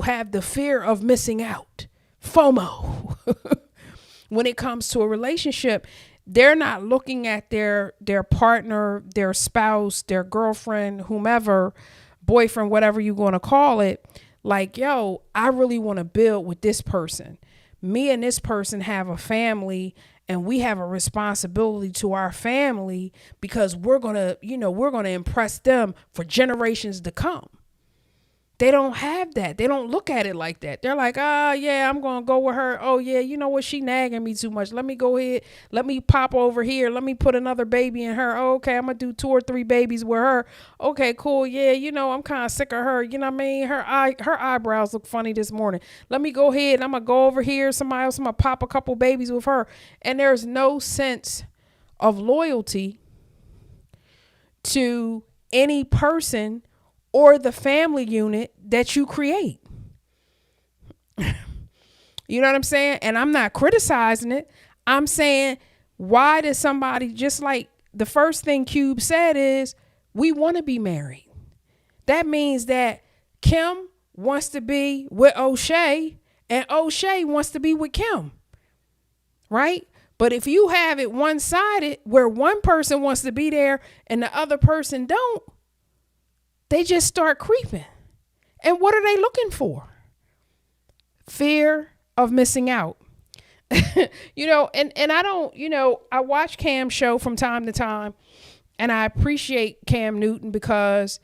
have the fear of missing out, FOMO. When it comes to a relationship, they're not looking at their partner, their spouse, their girlfriend, whomever, boyfriend, whatever you're going to call it, like, yo, I really want to build with this person. Me and this person have a family, and we have a responsibility to our family, because we're going to impress them for generations to come. They don't have that. They don't look at it like that. They're like, yeah, I'm going to go with her. Oh, yeah, you know what? She nagging me too much. Let me go ahead. Let me pop over here. Let me put another baby in her. Oh, okay, I'm going to do 2 or 3 babies with her. Okay, cool. Yeah, I'm kind of sick of her. You know what I mean? Her eyebrows look funny this morning. Let me go ahead. I'm going to go over here. Somebody else, I'm going to pop a couple babies with her. And there's no sense of loyalty to any person or the family unit that you create. You know what I'm saying? And I'm not criticizing it. I'm saying, why does somebody, just like the first thing Cube said is, we want to be married. That means that Kim wants to be with O'Shea and O'Shea wants to be with Kim. Right? But if you have it one-sided where one person wants to be there and the other person don't, they just start creeping. And what are they looking for? Fear of missing out. And I don't, I watch Cam's show from time to time, and I appreciate Cam Newton because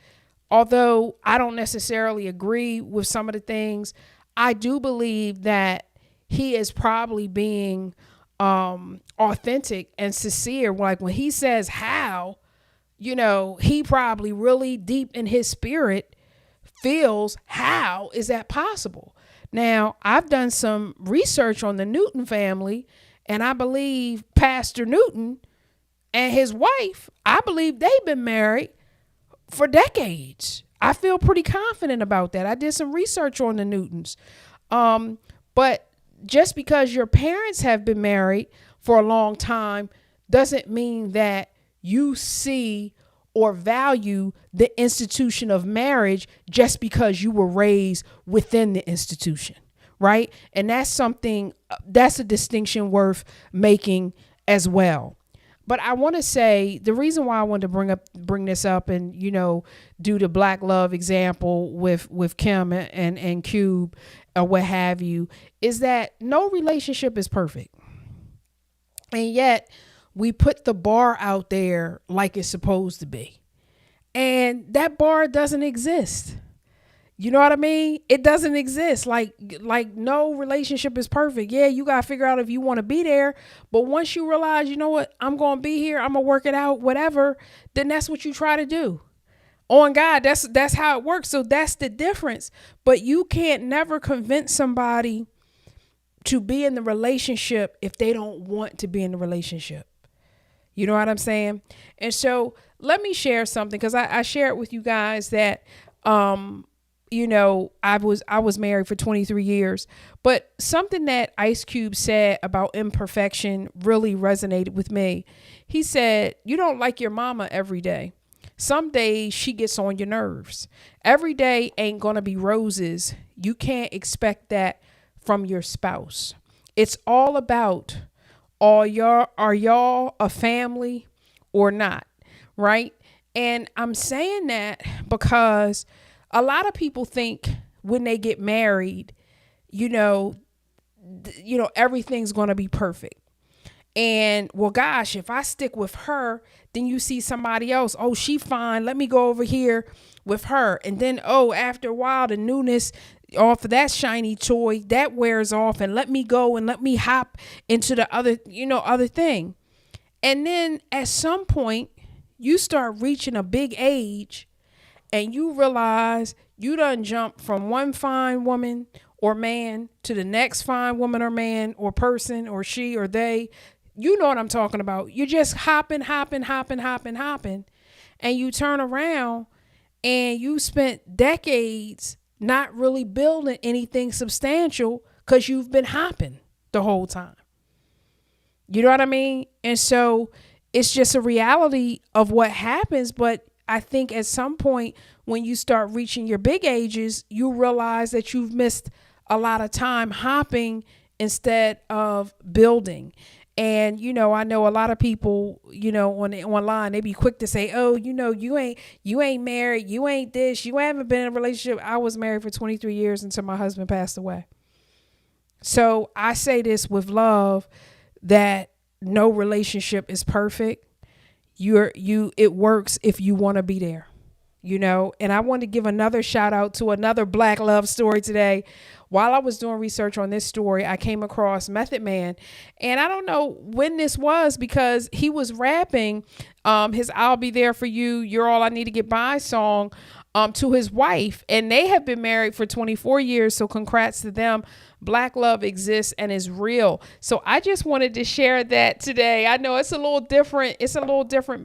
although I don't necessarily agree with some of the things, I do believe that he is probably being authentic and sincere. Like when he says how, he probably really deep in his spirit feels, how is that possible? Now, I've done some research on the Newton family, and I believe Pastor Newton and his wife, I believe they've been married for decades. I feel pretty confident about that. I did some research on the Newtons. But just because your parents have been married for a long time doesn't mean that you see or value the institution of marriage just because you were raised within the institution, right? And that's a distinction worth making as well. But I want to say the reason why I wanted to bring this up and, do the Black love example with Kim and Cube or what have you, is that no relationship is perfect. And yet we put the bar out there like it's supposed to be. And that bar doesn't exist. You know what I mean? It doesn't exist. Like no relationship is perfect. Yeah, you got to figure out if you want to be there. But once you realize, you know what, I'm going to be here, I'm going to work it out, whatever, then that's what you try to do. On God, that's how it works. So that's the difference. But you can't never convince somebody to be in the relationship if they don't want to be in the relationship. You know what I'm saying? And so let me share something, because I shared with you guys that, I was married for 23 years, but something that Ice Cube said about imperfection really resonated with me. He said, you don't like your mama every day. Some days she gets on your nerves. Every day ain't going to be roses. You can't expect that from your spouse. It's all about, are y'all a family or not? Right? And I'm saying that because a lot of people think when they get married, everything's going to be perfect. And well, gosh, if I stick with her, then you see somebody else. Oh, she fine. Let me go over here with her. And then, after a while, the newness off of that shiny toy that wears off, and let me go and let me hop into the other thing. And then at some point you start reaching a big age and you realize you done jump from one fine woman or man to the next fine woman or man or person or she or they. You know what I'm talking about. You're just hopping. And you turn around and you spent decades not really building anything substantial because you've been hopping the whole time. You know what I mean? And so it's just a reality of what happens. But I think at some point when you start reaching your big ages, you realize that you've missed a lot of time hopping instead of building. And, I know a lot of people, online, they be quick to say, oh, you ain't married. You ain't this. You haven't been in a relationship. I was married for 23 years until my husband passed away. So I say this with love, that no relationship is perfect. It works if you want to be there. And I want to give another shout out to another Black love story today. While I was doing research on this story, I came across Method Man, and I don't know when this was because he was rapping his "I'll Be There for You, You're All I Need to Get By" song to his wife, and they have been married for 24 years. So congrats to them. Black love exists and is real. So I just wanted to share that today. I know it's a little different.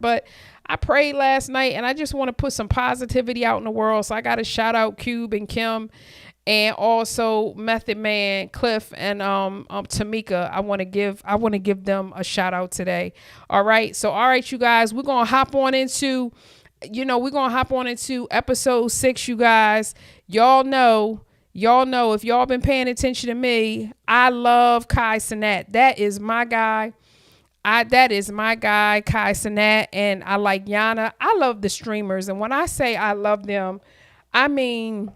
But I prayed last night, and I just want to put some positivity out in the world. So I got to shout out Cube and Kim, and also Method Man, Cliff, and Tamika. I want to give them a shout out today. All right. So all right, you guys, we're gonna hop on into episode 6, you guys. Y'all know if y'all been paying attention to me, I love Cenat. That is my guy. Kai Cenat, and I like Yonna. I love the streamers, and when I say I love them, I mean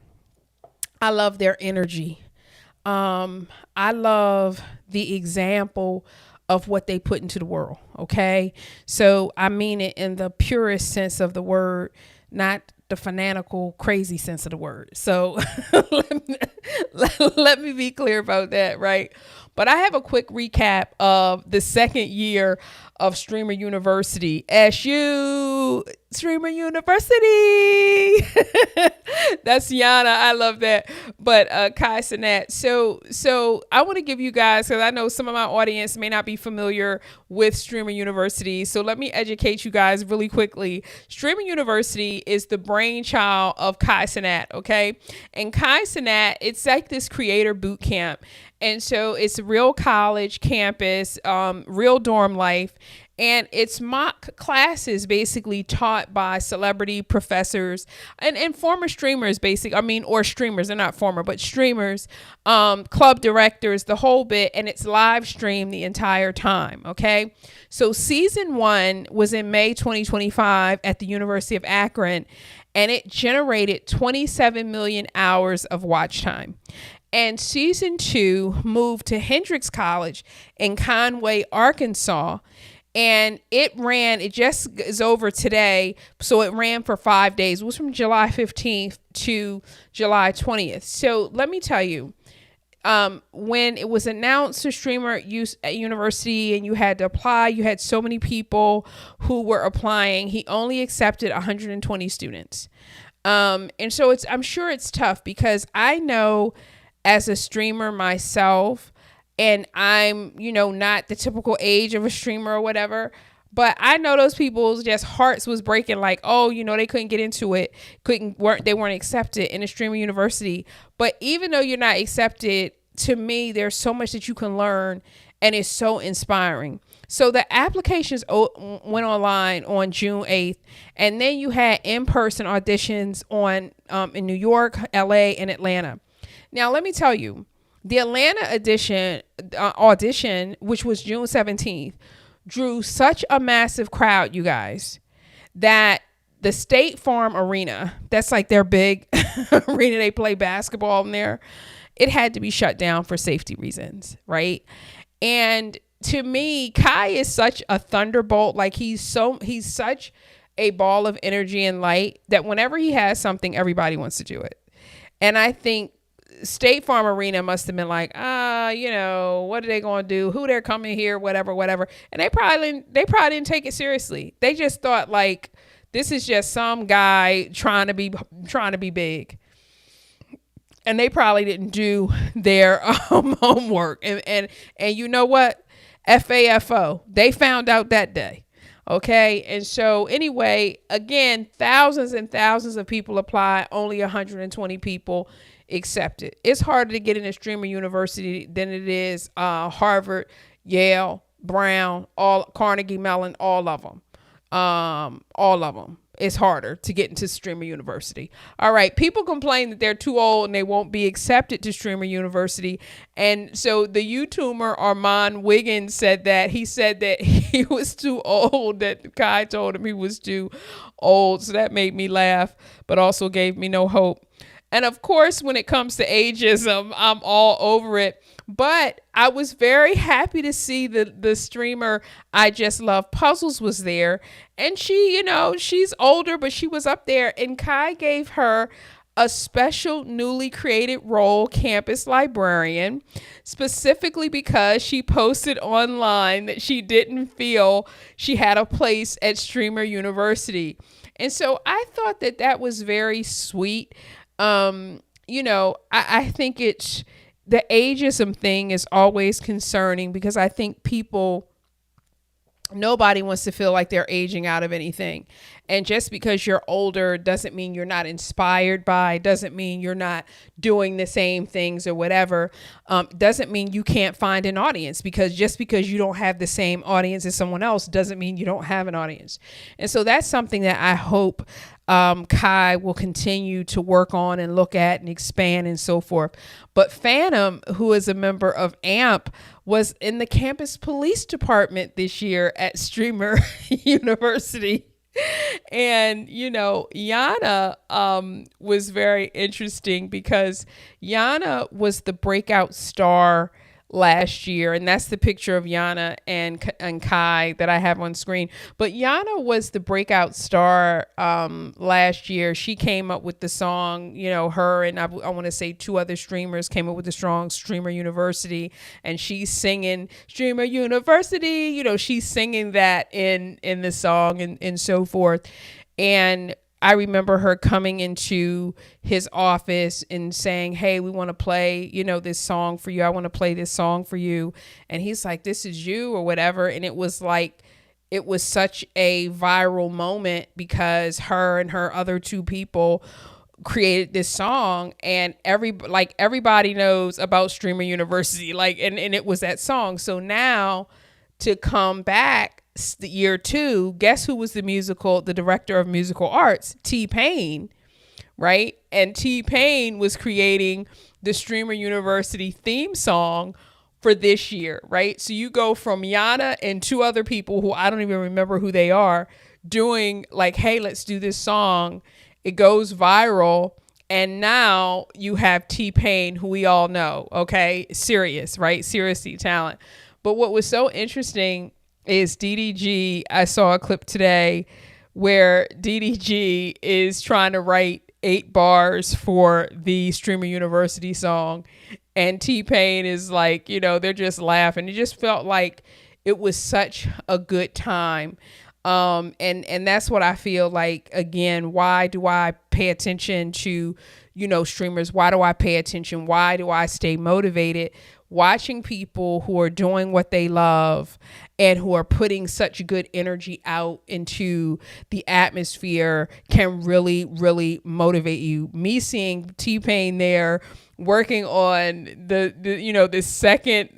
I love their energy. I love the example of what they put into the world. Okay. So I mean it in the purest sense of the word, not the fanatical, crazy sense of the word. So let me be clear about that. Right. But I have a quick recap of the second year of Streamer University. SU Streamer University. That's Yonna. I love that. But Kai Cenat. So I want to give you guys, because I know some of my audience may not be familiar with Streamer University. So let me educate you guys really quickly. Streamer University is the brainchild of Kai Cenat. Okay. And Kai Cenat, it's like this creator boot camp. And so it's real college campus, real dorm life. And it's mock classes basically taught by celebrity professors and former streamers, or streamers. They're not former, but streamers, club directors, the whole bit. And it's live streamed the entire time. Okay. So season 1 was in May 2025 at the University of Akron, and it generated 27 million hours of watch time. And season 2 moved to Hendrix College in Conway, Arkansas. And it just is over today. So it ran for 5 days. It was from July 15th to July 20th. So let me tell you, when it was announced to Streamer University and you had to apply, you had so many people who were applying. He only accepted 120 students. And so I'm sure it's tough, because I know as a streamer myself, and I'm, not the typical age of a streamer or whatever, but I know those people's just hearts was breaking, like, oh, they couldn't get into it, they weren't accepted in a Streamer University. But even though you're not accepted, to me, there's so much that you can learn, and it's so inspiring. So the applications went online on June 8th, and then you had in-person auditions in New York, LA, and Atlanta. Now, let me tell you, the Atlanta audition, which was June 17th, drew such a massive crowd, you guys, that the State Farm Arena, that's like their big arena, they play basketball in there, it had to be shut down for safety reasons, right? And to me, Kai is such a thunderbolt. Like he's such a ball of energy and light that whenever he has something, everybody wants to do it. And I think State Farm Arena must have been like, what are they going to do? Who they're coming here, whatever. And they probably didn't take it seriously. They just thought like, this is just some guy trying to be big. And they probably didn't do their homework. And you know what? FAFO, they found out that day. Okay. And so anyway, again, thousands and thousands of people apply, only 120 people accepted. It's harder to get into Streamer University than it is Harvard, Yale, Brown, Carnegie Mellon, all of them. It's harder to get into Streamer University. All right. People complain that they're too old and they won't be accepted to Streamer University. And so the YouTuber Armand Wiggins said that he was too old, that Kai told him he was too old. So that made me laugh, but also gave me no hope. And of course, when it comes to ageism, I'm all over it. But I was very happy to see the streamer I Just Love Puzzles was there. And she, she's older, but she was up there. And Kai gave her a special newly created role, campus librarian, specifically because she posted online that she didn't feel she had a place at Streamer University. And so I thought that was very sweet. I think it's the ageism thing is always concerning because I think nobody wants to feel like they're aging out of anything. And just because you're older doesn't mean you're not inspired by, doesn't mean you're not doing the same things or whatever. Doesn't mean you can't find an audience, because just because you don't have the same audience as someone else doesn't mean you don't have an audience. And so that's something that I hope Kai will continue to work on and look at and expand and so forth. But Phantom, who is a member of AMP, was in the campus police department this year at Streamer University. And, Yonna was very interesting because Yonna was the breakout star last year. And that's the picture of Yonna and Kai that I have on screen. But Yonna was the breakout star last year. She came up with the song, her and I want to say two other streamers came up with the song Streamer University. And she's singing Streamer University. She's singing that in the song and so forth. And I remember her coming into his office and saying, hey, we want to play, this song for you. I want to play this song for you. And he's like, this is you or whatever. And it was such a viral moment because her and her other two people created this song, and everybody knows about Streamer University, and it was that song. So now to come back the year 2, guess who was the director of musical arts? T-Pain, right? And T-Pain was creating the Streamer University theme song for this year, right? So you go from Yonna and two other people who I don't even remember who they are doing hey, let's do this song. It goes viral. And now you have T-Pain, who we all know, okay? Serious, right? Seriously talent. But what was so interesting is DDG. I saw a clip today where DDG is trying to write 8 bars for the Streamer University song. And T-Pain is they're just laughing. It just felt like it was such a good time. And that's what I feel like. Again, why do I pay attention to, streamers? Why do I pay attention? Why do I stay motivated? Watching people who are doing what they love and who are putting such good energy out into the atmosphere can really, really motivate you. Me seeing T-Pain there working on the second,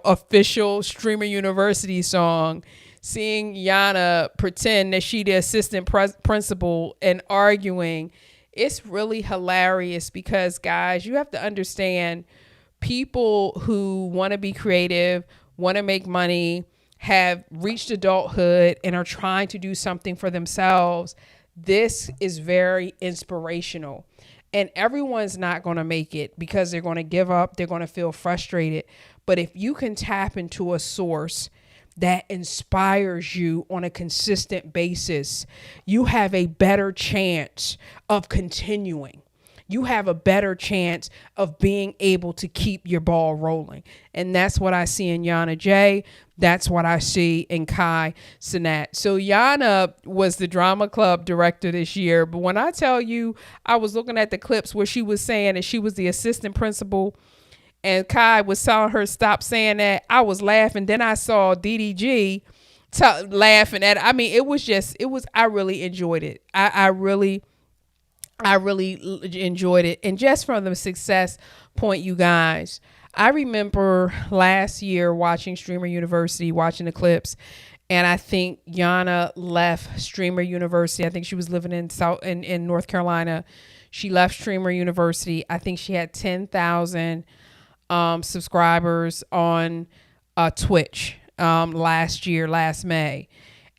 official Streamer University song, seeing Yonna pretend that she the assistant principal and arguing, it's really hilarious because, guys, you have to understand, people who want to be creative, want to make money, have reached adulthood and are trying to do something for themselves. This is very inspirational. And everyone's not going to make it because they're going to give up. They're going to feel frustrated. But if you can tap into a source that inspires you on a consistent basis, you have a better chance of continuing. You have a better chance of being able to keep your ball rolling. And that's what I see in Yonna J. That's what I see in Kai Cenat. So Yonna was the drama club director this year. But when I tell you, I was looking at the clips where she was saying that she was the assistant principal and Kai was telling her stop saying that, I was laughing. Then I saw DDG laughing at it. I mean, I really enjoyed it. I really enjoyed it. And just from the success point, you guys, I remember last year watching Streamer University, watching the clips, and I think Yonna left Streamer University. I think she was living in North Carolina. She left Streamer University. I think she had 10,000 subscribers on Twitch last May.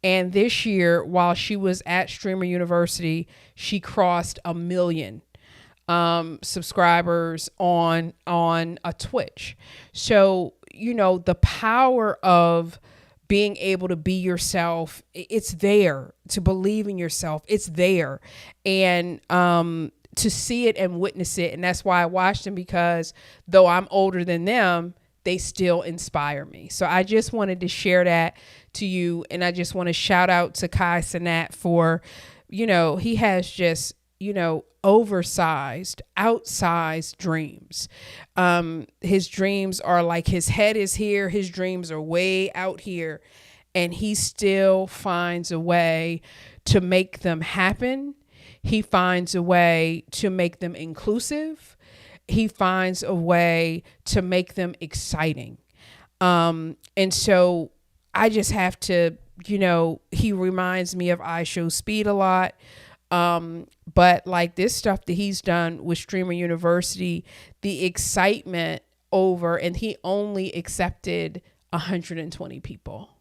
And this year, while she was at Streamer University, she crossed 1 million subscribers on a Twitch. So, the power of being able to be yourself, it's there. To believe in yourself, it's there. And to see it and witness it. And that's why I watch them, because though I'm older than them, they still inspire me. So I just wanted to share that to you. And I just want to shout out to Cenat for, he has just, oversized, outsized dreams. His dreams are like, his head is here. His dreams are way out here. And he still finds a way to make them happen. He finds a way to make them inclusive. He finds a way to make them exciting. And so I just have to, he reminds me of iShowSpeed a lot. But like this stuff that he's done with Streamer University, the excitement over, and he only accepted 120 people.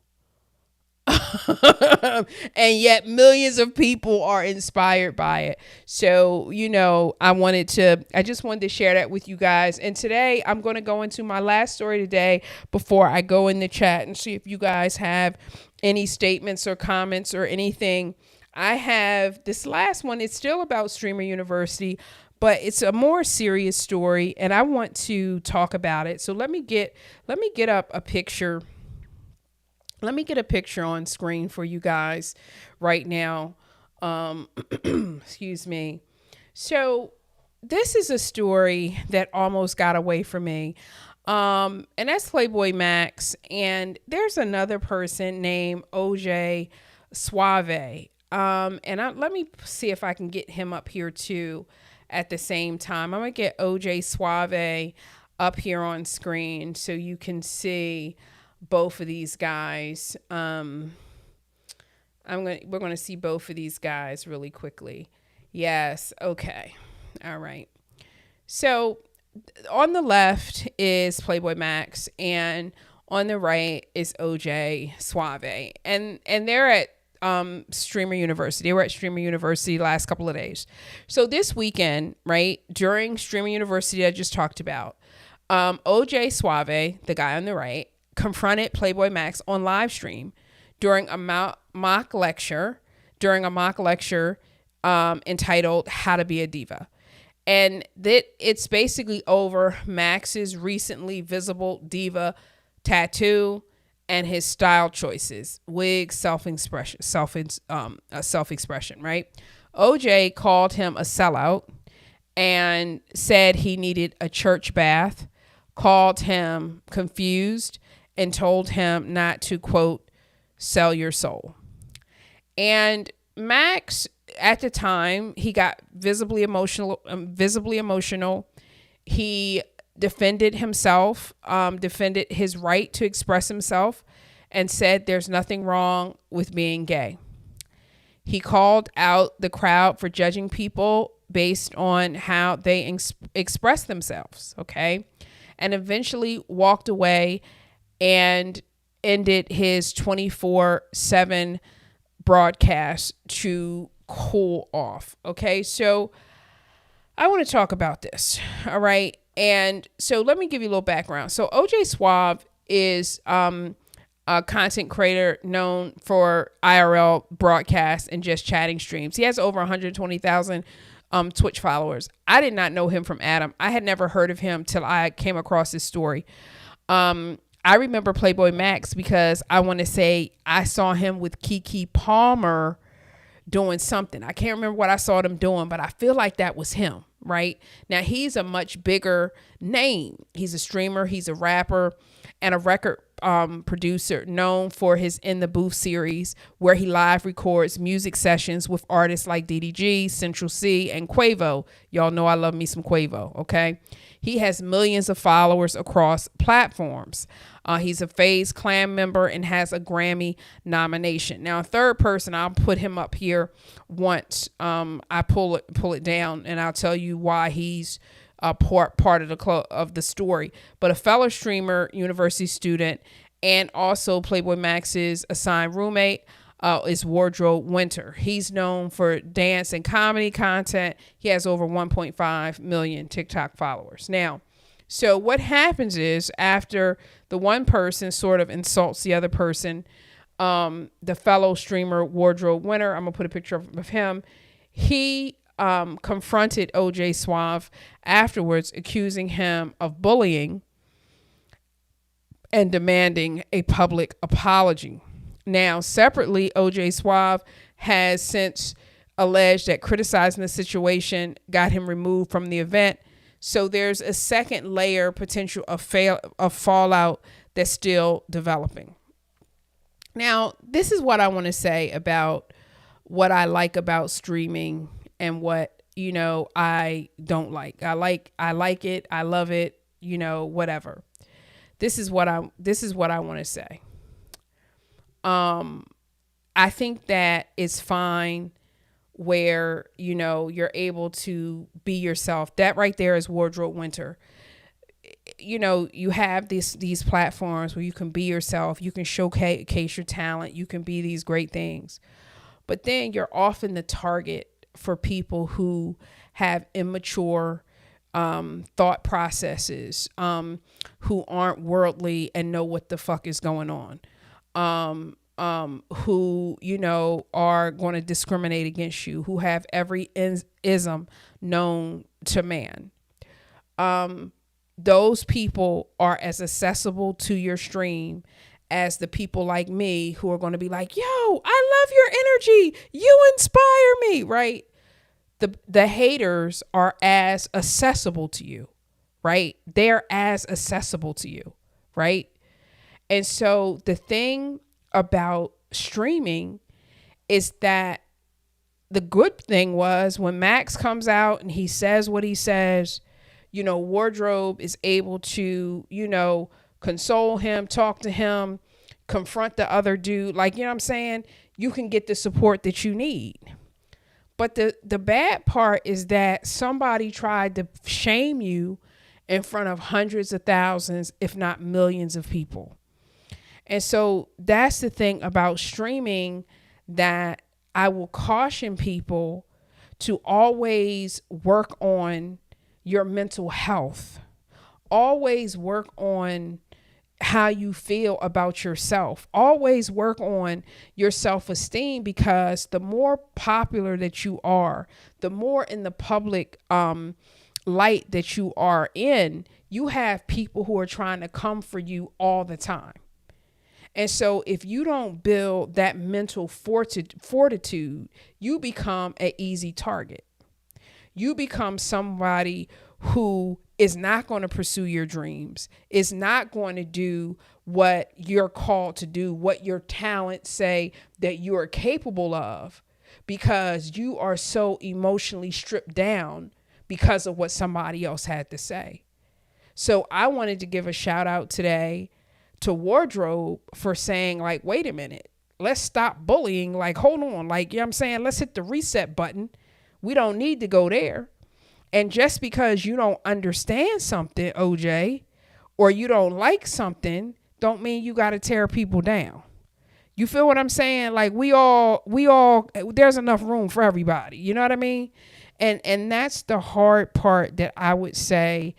And yet millions of people are inspired by it. So, I just wanted to share that with you guys. And today I'm going to go into my last story today before I go in the chat and see if you guys have any statements or comments or anything. I have this last one. It's still about Streamer University, but it's a more serious story and I want to talk about it. So let me get up a picture. Let me get a picture on screen for you guys right now. Excuse me. So this is a story that almost got away from me. And that's PlaqueBoyMax. And there's another person named OjaySuave. Let me see if I can get him up here too at the same time. I'm going to get OjaySuave up here on screen so you can see both of these guys. We're going to see both of these guys really quickly. Yes. Okay. All right. So on the left is PlaqueBoyMax and on the right is OjaySuave. And they're at Streamer University. They were at Streamer University last couple of days. So this weekend, right, during Streamer University I just talked about, OjaySuave, the guy on the right, confronted PlaqueBoyMax on live stream during a mock lecture entitled How to Be a Diva. And that it's basically over Max's recently visible diva tattoo and his style choices, wig, self-expression, right? OJ called him a sellout and said he needed a church bath, called him confused, and told him not to, quote, sell your soul. And Max, at the time, he got visibly emotional. He defended himself, defended his right to express himself, and said there's nothing wrong with being gay. He called out the crowd for judging people based on how they express themselves, okay? And eventually walked away and ended his 24/7 broadcast to cool off, okay? So I want to talk about this, all right? And so let me give you a little background. So OjaySuave is a content creator known for IRL broadcasts and just chatting streams. He has over 120,000 Twitch followers. I did not know him from Adam. I had never heard of him till I came across this story. I remember PlaqueBoyMax because I want to say I saw him with Keke Palmer doing something. I can't remember what I saw them doing, but I feel like that was him, right? Now, he's a much bigger name. He's a streamer, he's a rapper, and a record producer known for his In the Booth series, where he live records music sessions with artists like DDG, Central C, and Quavo. Y'all know I love me some Quavo, okay? He has millions of followers across platforms. He's a FaZe Clan member and has a Grammy nomination. Now, a third person, I'll put him up here once I pull it down, and I'll tell you why he's part of the story. But a fellow streamer, university student, and also PlaqueBoyMax's assigned roommate, is Wardrobe Winter. He's known for dance and comedy content. He has over 1.5 million TikTok followers. Now, so what happens is after the one person sort of insults the other person, the fellow streamer Wardrobe Winter, I'm gonna put a picture of him. He confronted OjaySuave afterwards, accusing him of bullying and demanding a public apology. Now, separately, OjaySuave has since alleged that criticizing the situation got him removed from the event. So there's a second layer potential of fallout that's still developing. Now, this is what I want to say about what I like about streaming and what, I don't like. I like it. I love it, whatever. This is what I want to say. I think that it's fine where, you're able to be yourself. That right there is Wardrobe Winter. You have these platforms where you can be yourself. You can showcase your talent. You can be these great things. But then you're often the target for people who have immature thought processes, who aren't worldly and know what the fuck is going on. Who, are going to discriminate against you, who have every ism known to man. Those people are as accessible to your stream as the people like me who are going to be like, yo, I love your energy. You inspire me, right? The haters are as accessible to you, right? They're as accessible to you, right? And so the thing about streaming is that the good thing was when Max comes out and he says what he says, Wardrobe is able to, console him, talk to him, confront the other dude. Like, what I'm saying? You can get the support that you need. But the bad part is that somebody tried to shame you in front of hundreds of thousands, if not millions of people. And so that's the thing about streaming that I will caution people to always work on your mental health. Always work on how you feel about yourself. Always work on your self-esteem, because the more popular that you are, the more in the public light that you are in, you have people who are trying to come for you all the time. And so if you don't build that mental fortitude, you become an easy target. You become somebody who is not going to pursue your dreams, is not going to do what you're called to do, what your talents say that you are capable of, because you are so emotionally stripped down because of what somebody else had to say. So I wanted to give a shout out today to Wardrobe for saying, like, wait a minute, let's stop bullying. Like, hold on. Like, you know what I'm saying? Let's hit the reset button. We don't need to go there. And just because you don't understand something, OJ, or you don't like something, don't mean you got to tear people down. You feel what I'm saying? Like, we all, there's enough room for everybody. You know what I mean? And that's the hard part that I would say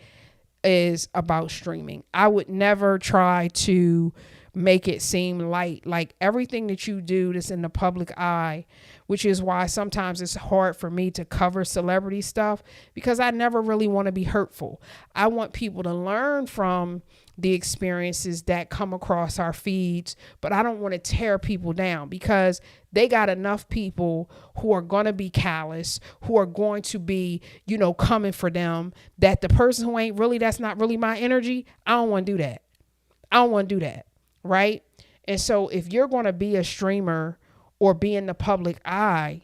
is about streaming. I would never try to make it seem light. Like, everything that you do that's in the public eye, which is why sometimes it's hard for me to cover celebrity stuff, because I never really want to be hurtful. I want people to learn from the experiences that come across our feeds, but I don't want to tear people down, because they got enough people who are going to be callous, who are going to be, coming for them, that the person who ain't really, that's not really my energy. I don't want to do that. I don't want to do that. Right. And so if you're going to be a streamer or be in the public eye,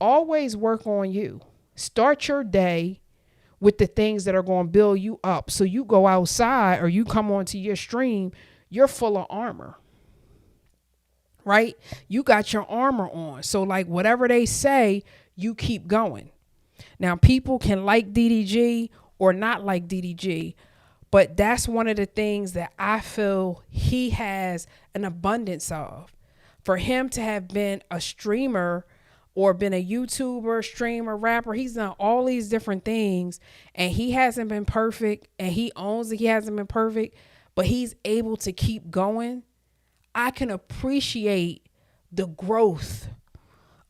always work on you. Start your day with the things that are going to build you up. So you go outside or you come onto your stream, you're full of armor, right? You got your armor on. So like whatever they say, you keep going. Now people can like DDG or not like DDG, but that's one of the things that I feel he has an abundance of. For him to have been a streamer or been a YouTuber, streamer, rapper, he's done all these different things, and he hasn't been perfect, and he owns that he hasn't been perfect, but he's able to keep going. I can appreciate the growth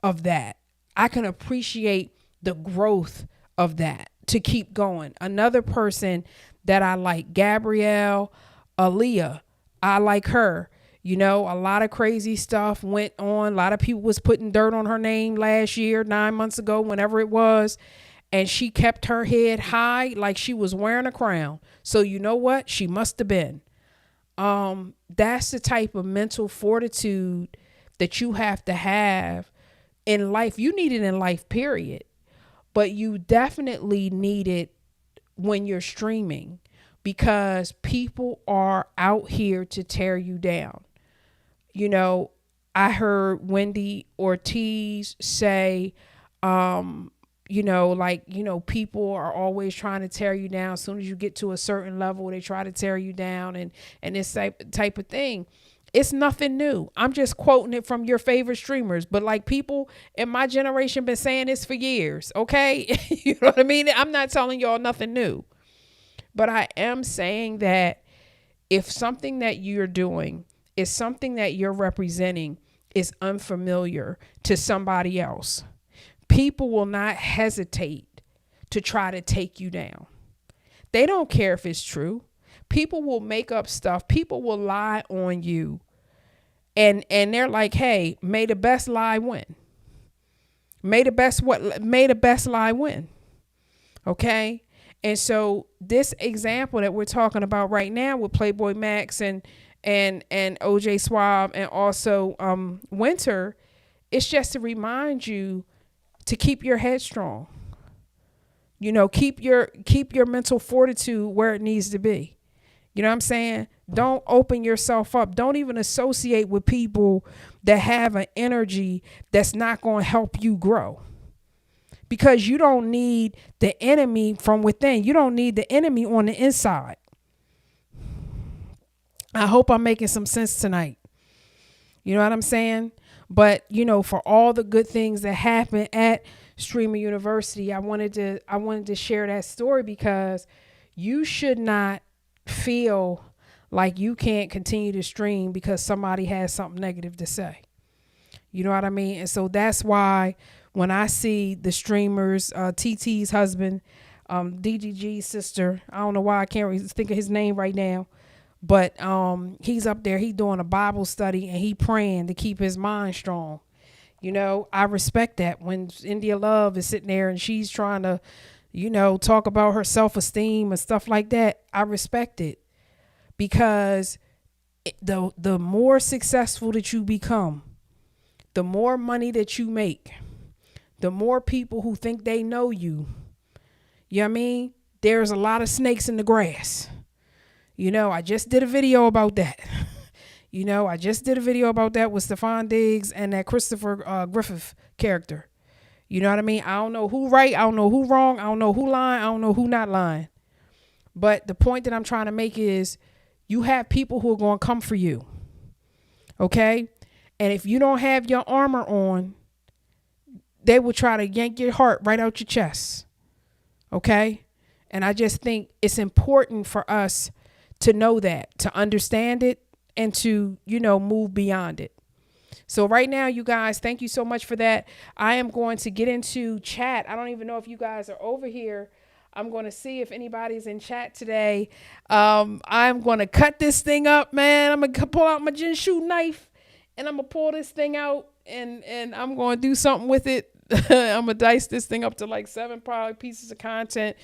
of that. I can appreciate the growth of that to keep going. Another person that I like, Gabrielle Aaliyah, I like her. You know, a lot of crazy stuff went on. A lot of people was putting dirt on her name last year, 9 months ago, whenever it was. And she kept her head high like she was wearing a crown. So you know what? She must have been. That's the type of mental fortitude that you have to have in life. You need it in life, period. But you definitely need it when you're streaming, because people are out here to tear you down. You know, I heard Wendy Ortiz say, people are always trying to tear you down. As soon as you get to a certain level, they try to tear you down, and this type of thing. It's nothing new. I'm just quoting it from your favorite streamers, but like people in my generation been saying this for years. Okay. You know what I mean? I'm not telling y'all nothing new, but I am saying that if something that you're doing is something that you're representing is unfamiliar to somebody else, people will not hesitate to try to take you down. They don't care if it's true. People will make up stuff. People will lie on you. And they're like, hey, may the best lie win. May the best lie win. Okay? And so this example that we're talking about right now with PlaqueBoyMax and OjaySuave and also Winter, it's just to remind you to keep your head strong. You know, keep your mental fortitude where it needs to be. You know what I'm saying? Don't open yourself up. Don't even associate with people that have an energy that's not going to help you grow. Because you don't need the enemy from within. You don't need the enemy on the inside. I hope I'm making some sense tonight. You know what I'm saying? But, you know, for all the good things that happen at Streamer University, I wanted to share that story, because you should not feel like you can't continue to stream because somebody has something negative to say. You know what I mean? And so that's why when I see the streamers, TT's husband, DGG's sister, I don't know why I can't think of his name right now, but he's up there, he doing a Bible study and he praying to keep his mind strong. You know, I respect that. When India Love is sitting there and she's trying to, you know, talk about her self-esteem and stuff like that, I respect it, because the more successful that you become, the more money that you make, the more people who think they know you, you know what I mean? There's a lot of snakes in the grass. You know, I just did a video about that. You know, I just did a video about that with Stephon Diggs and that Christopher Griffith character. You know what I mean? I don't know who right. I don't know who wrong. I don't know who lying. I don't know who not lying. But the point that I'm trying to make is you have people who are going to come for you. Okay? And if you don't have your armor on, they will try to yank your heart right out your chest. Okay? And I just think it's important for us to know that, to understand it, and to, you know, move beyond it. So right now, you guys, thank you so much for that. I am going to get into chat. I don't even know if you guys are over here. I'm going to see if anybody's in chat today. I'm going to cut this thing up, man. I'm going to pull out my Jinshu knife and I'm going to pull this thing out and I'm going to do something with it. I'm going to dice this thing up to like 7 probably pieces of content.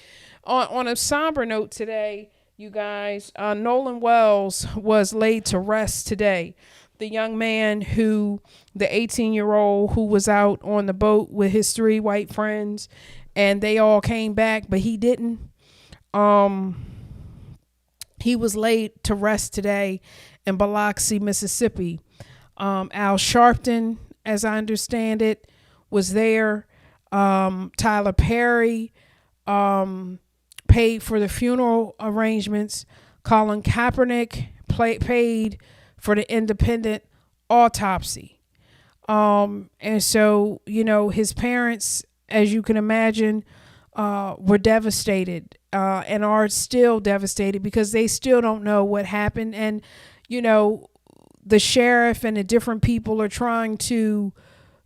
On a somber note today, you guys, Nolan Wells was laid to rest today. The young man the 18-year-old who was out on the boat with his 3 white friends, and they all came back, but he didn't. He was laid to rest today in Biloxi, Mississippi. Al Sharpton, as I understand it, was there. Tyler Perry paid for the funeral arrangements. Colin Kaepernick paid for the independent autopsy. And so, his parents, as you can imagine, were devastated, and are still devastated because they still don't know what happened. And, the sheriff and the different people are trying to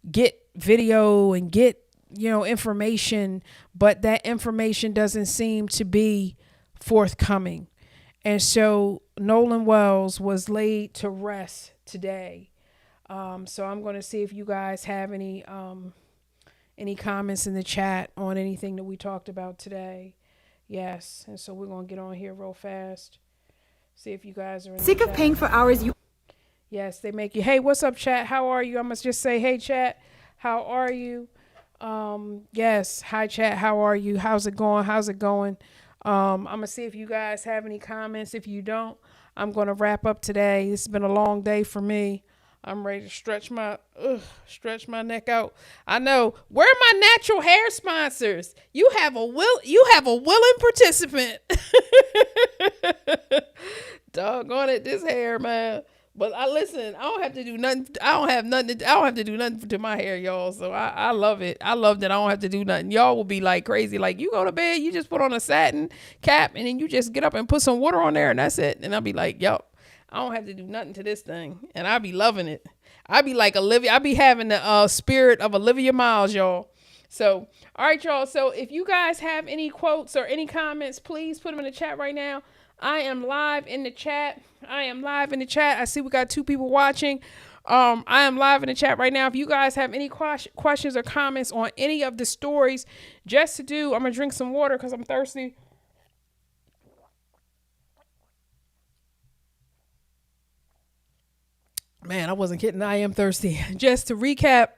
get video and get, information, but that information doesn't seem to be forthcoming. And so Nolan Wells was laid to rest today. So I'm going to see if you guys have any comments in the chat on anything that we talked about today. Yes. And so we're going to get on here real fast. See if you guys are in sick of paying for hours you. Yes, they make you. Hey, what's up, chat? How are you? I must just say, hey, chat. How are you? Yes. Hi, chat. How are you? How's it going? How's it going? I'm going to see if you guys have any comments. If you don't, I'm going to wrap up today. It's been a long day for me. I'm ready to stretch my neck out. I know. Where are my natural hair sponsors? You have a willing participant. Doggone it, this hair, man. But listen, I don't have to do nothing. I don't have to do nothing to my hair, y'all. So I love it. I love that I don't have to do nothing. Y'all will be like crazy. Like, you go to bed, you just put on a satin cap, and then you just get up and put some water on there, and that's it. And I'll be like, yup. I don't have to do nothing to this thing. And I be loving it. I be like Olivia. I be having the spirit of Olivia Miles, y'all. So, all right, y'all. So if you guys have any quotes or any comments, please put them in the chat right now. I am live in the chat. I see we got 2 people watching. I am live in the chat right now. If you guys have any questions or comments on any of the stories, I'm going to drink some water because I'm thirsty. Man, I wasn't kidding. I am thirsty. Just to recap,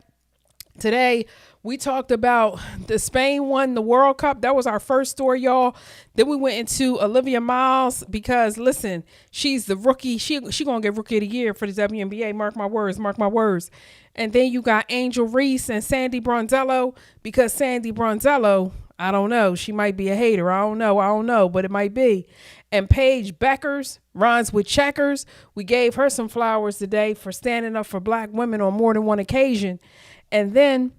today we talked about the Spain won the World Cup. That was our first story, y'all. Then we went into Olivia Miles because, listen, she's the rookie. She gonna get Rookie of the Year for the WNBA. Mark my words. Mark my words. And then you got Angel Reese and Sandy Brondello because Sandy Brondello, I don't know. She might be a hater. I don't know, but it might be. And Paige Bueckers, rhymes with checkers. We gave her some flowers today for standing up for Black women on more than one occasion. And then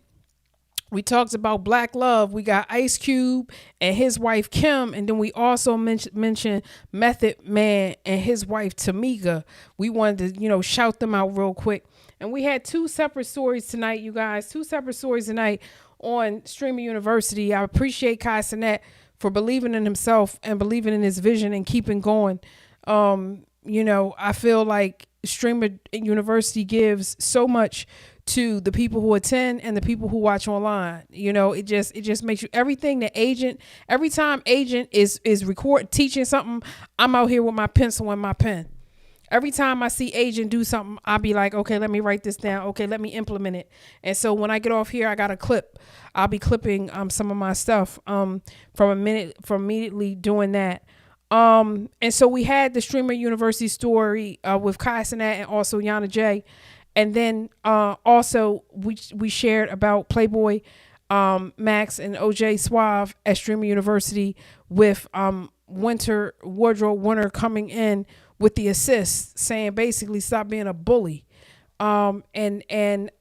we talked about Black love. We got Ice Cube and his wife Kim. And then we also mentioned Method Man and his wife Tamika. We wanted to, shout them out real quick. And we had 2 separate stories tonight, you guys. 2 separate stories tonight on Streamer University. I appreciate Cenat for believing in himself and believing in his vision and keeping going. I feel like Streamer University gives so much to the people who attend and the people who watch online. It just makes you everything. Every time Agent is teaching something, I'm out here with my pencil and my pen. Every time I see Agent do something, I'll be like, okay, let me write this down. Okay, let me implement it. And so when I get off here, I got a clip. I'll be clipping some of my stuff from immediately doing that. And so we had the Streamer University story with Cenat and also Yonna J. And then also we shared about PlaqueBoyMax and OjaySuave at Streamer University with Winter coming in with the assist, saying basically stop being a bully. And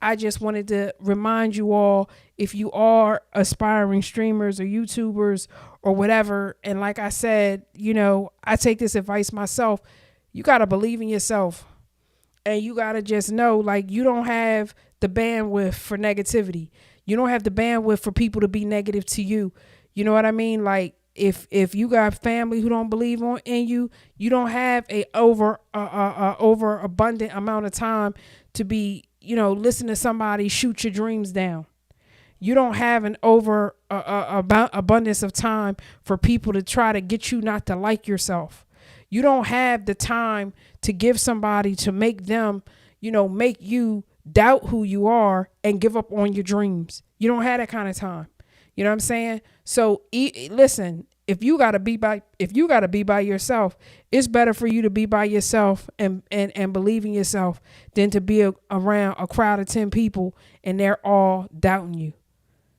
I just wanted to remind you all, if you are aspiring streamers or YouTubers or whatever, and like I said, I take this advice myself, you got to believe in yourself. And you got to just know, like, you don't have the bandwidth for negativity. You don't have the bandwidth for people to be negative to you. You know what I mean? Like, if you got family who don't believe in you, you don't have a overabundant amount of time to be, listen to somebody shoot your dreams down. You don't have an abundance of time for people to try to get you not to like yourself. You don't have the time to give somebody to make them, make you doubt who you are and give up on your dreams. You don't have that kind of time. You know what I'm saying? So listen, if you gotta be by yourself, it's better for you to be by yourself and believe in yourself than to be around a crowd of 10 people and they're all doubting you.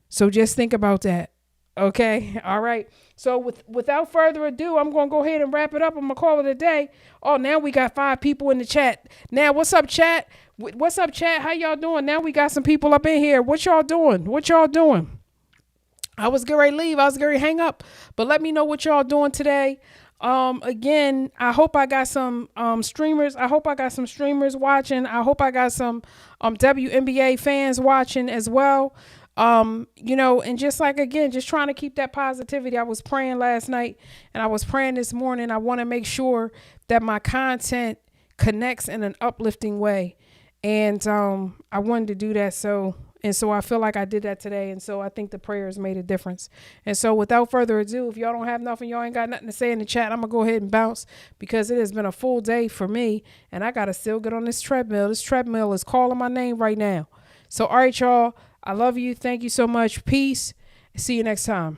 So just think about that. Okay. All right. So without further ado, I'm going to go ahead and wrap it up. I'm going to call it a day. Oh, now we got 5 people in the chat. Now, what's up, chat? What's up, chat? How y'all doing? Now we got some people up in here. What y'all doing? What y'all doing? I was getting ready to leave. I was getting ready to hang up. But let me know what y'all doing today. Again, I hope I got some streamers. I hope I got some streamers watching. I hope I got some WNBA fans watching as well. And just like, again, just trying to keep that positivity. I was praying last night and I was praying this morning. I want to make sure that my content connects in an uplifting way. And I wanted to do that. So I feel like I did that today. And so I think the prayers made a difference. And so without further ado, if y'all don't have nothing, y'all ain't got nothing to say in the chat, I'm going to go ahead and bounce because it has been a full day for me. And I got to still get on this treadmill. This treadmill is calling my name right now. So, all right, y'all. I love you. Thank you so much. Peace. See you next time.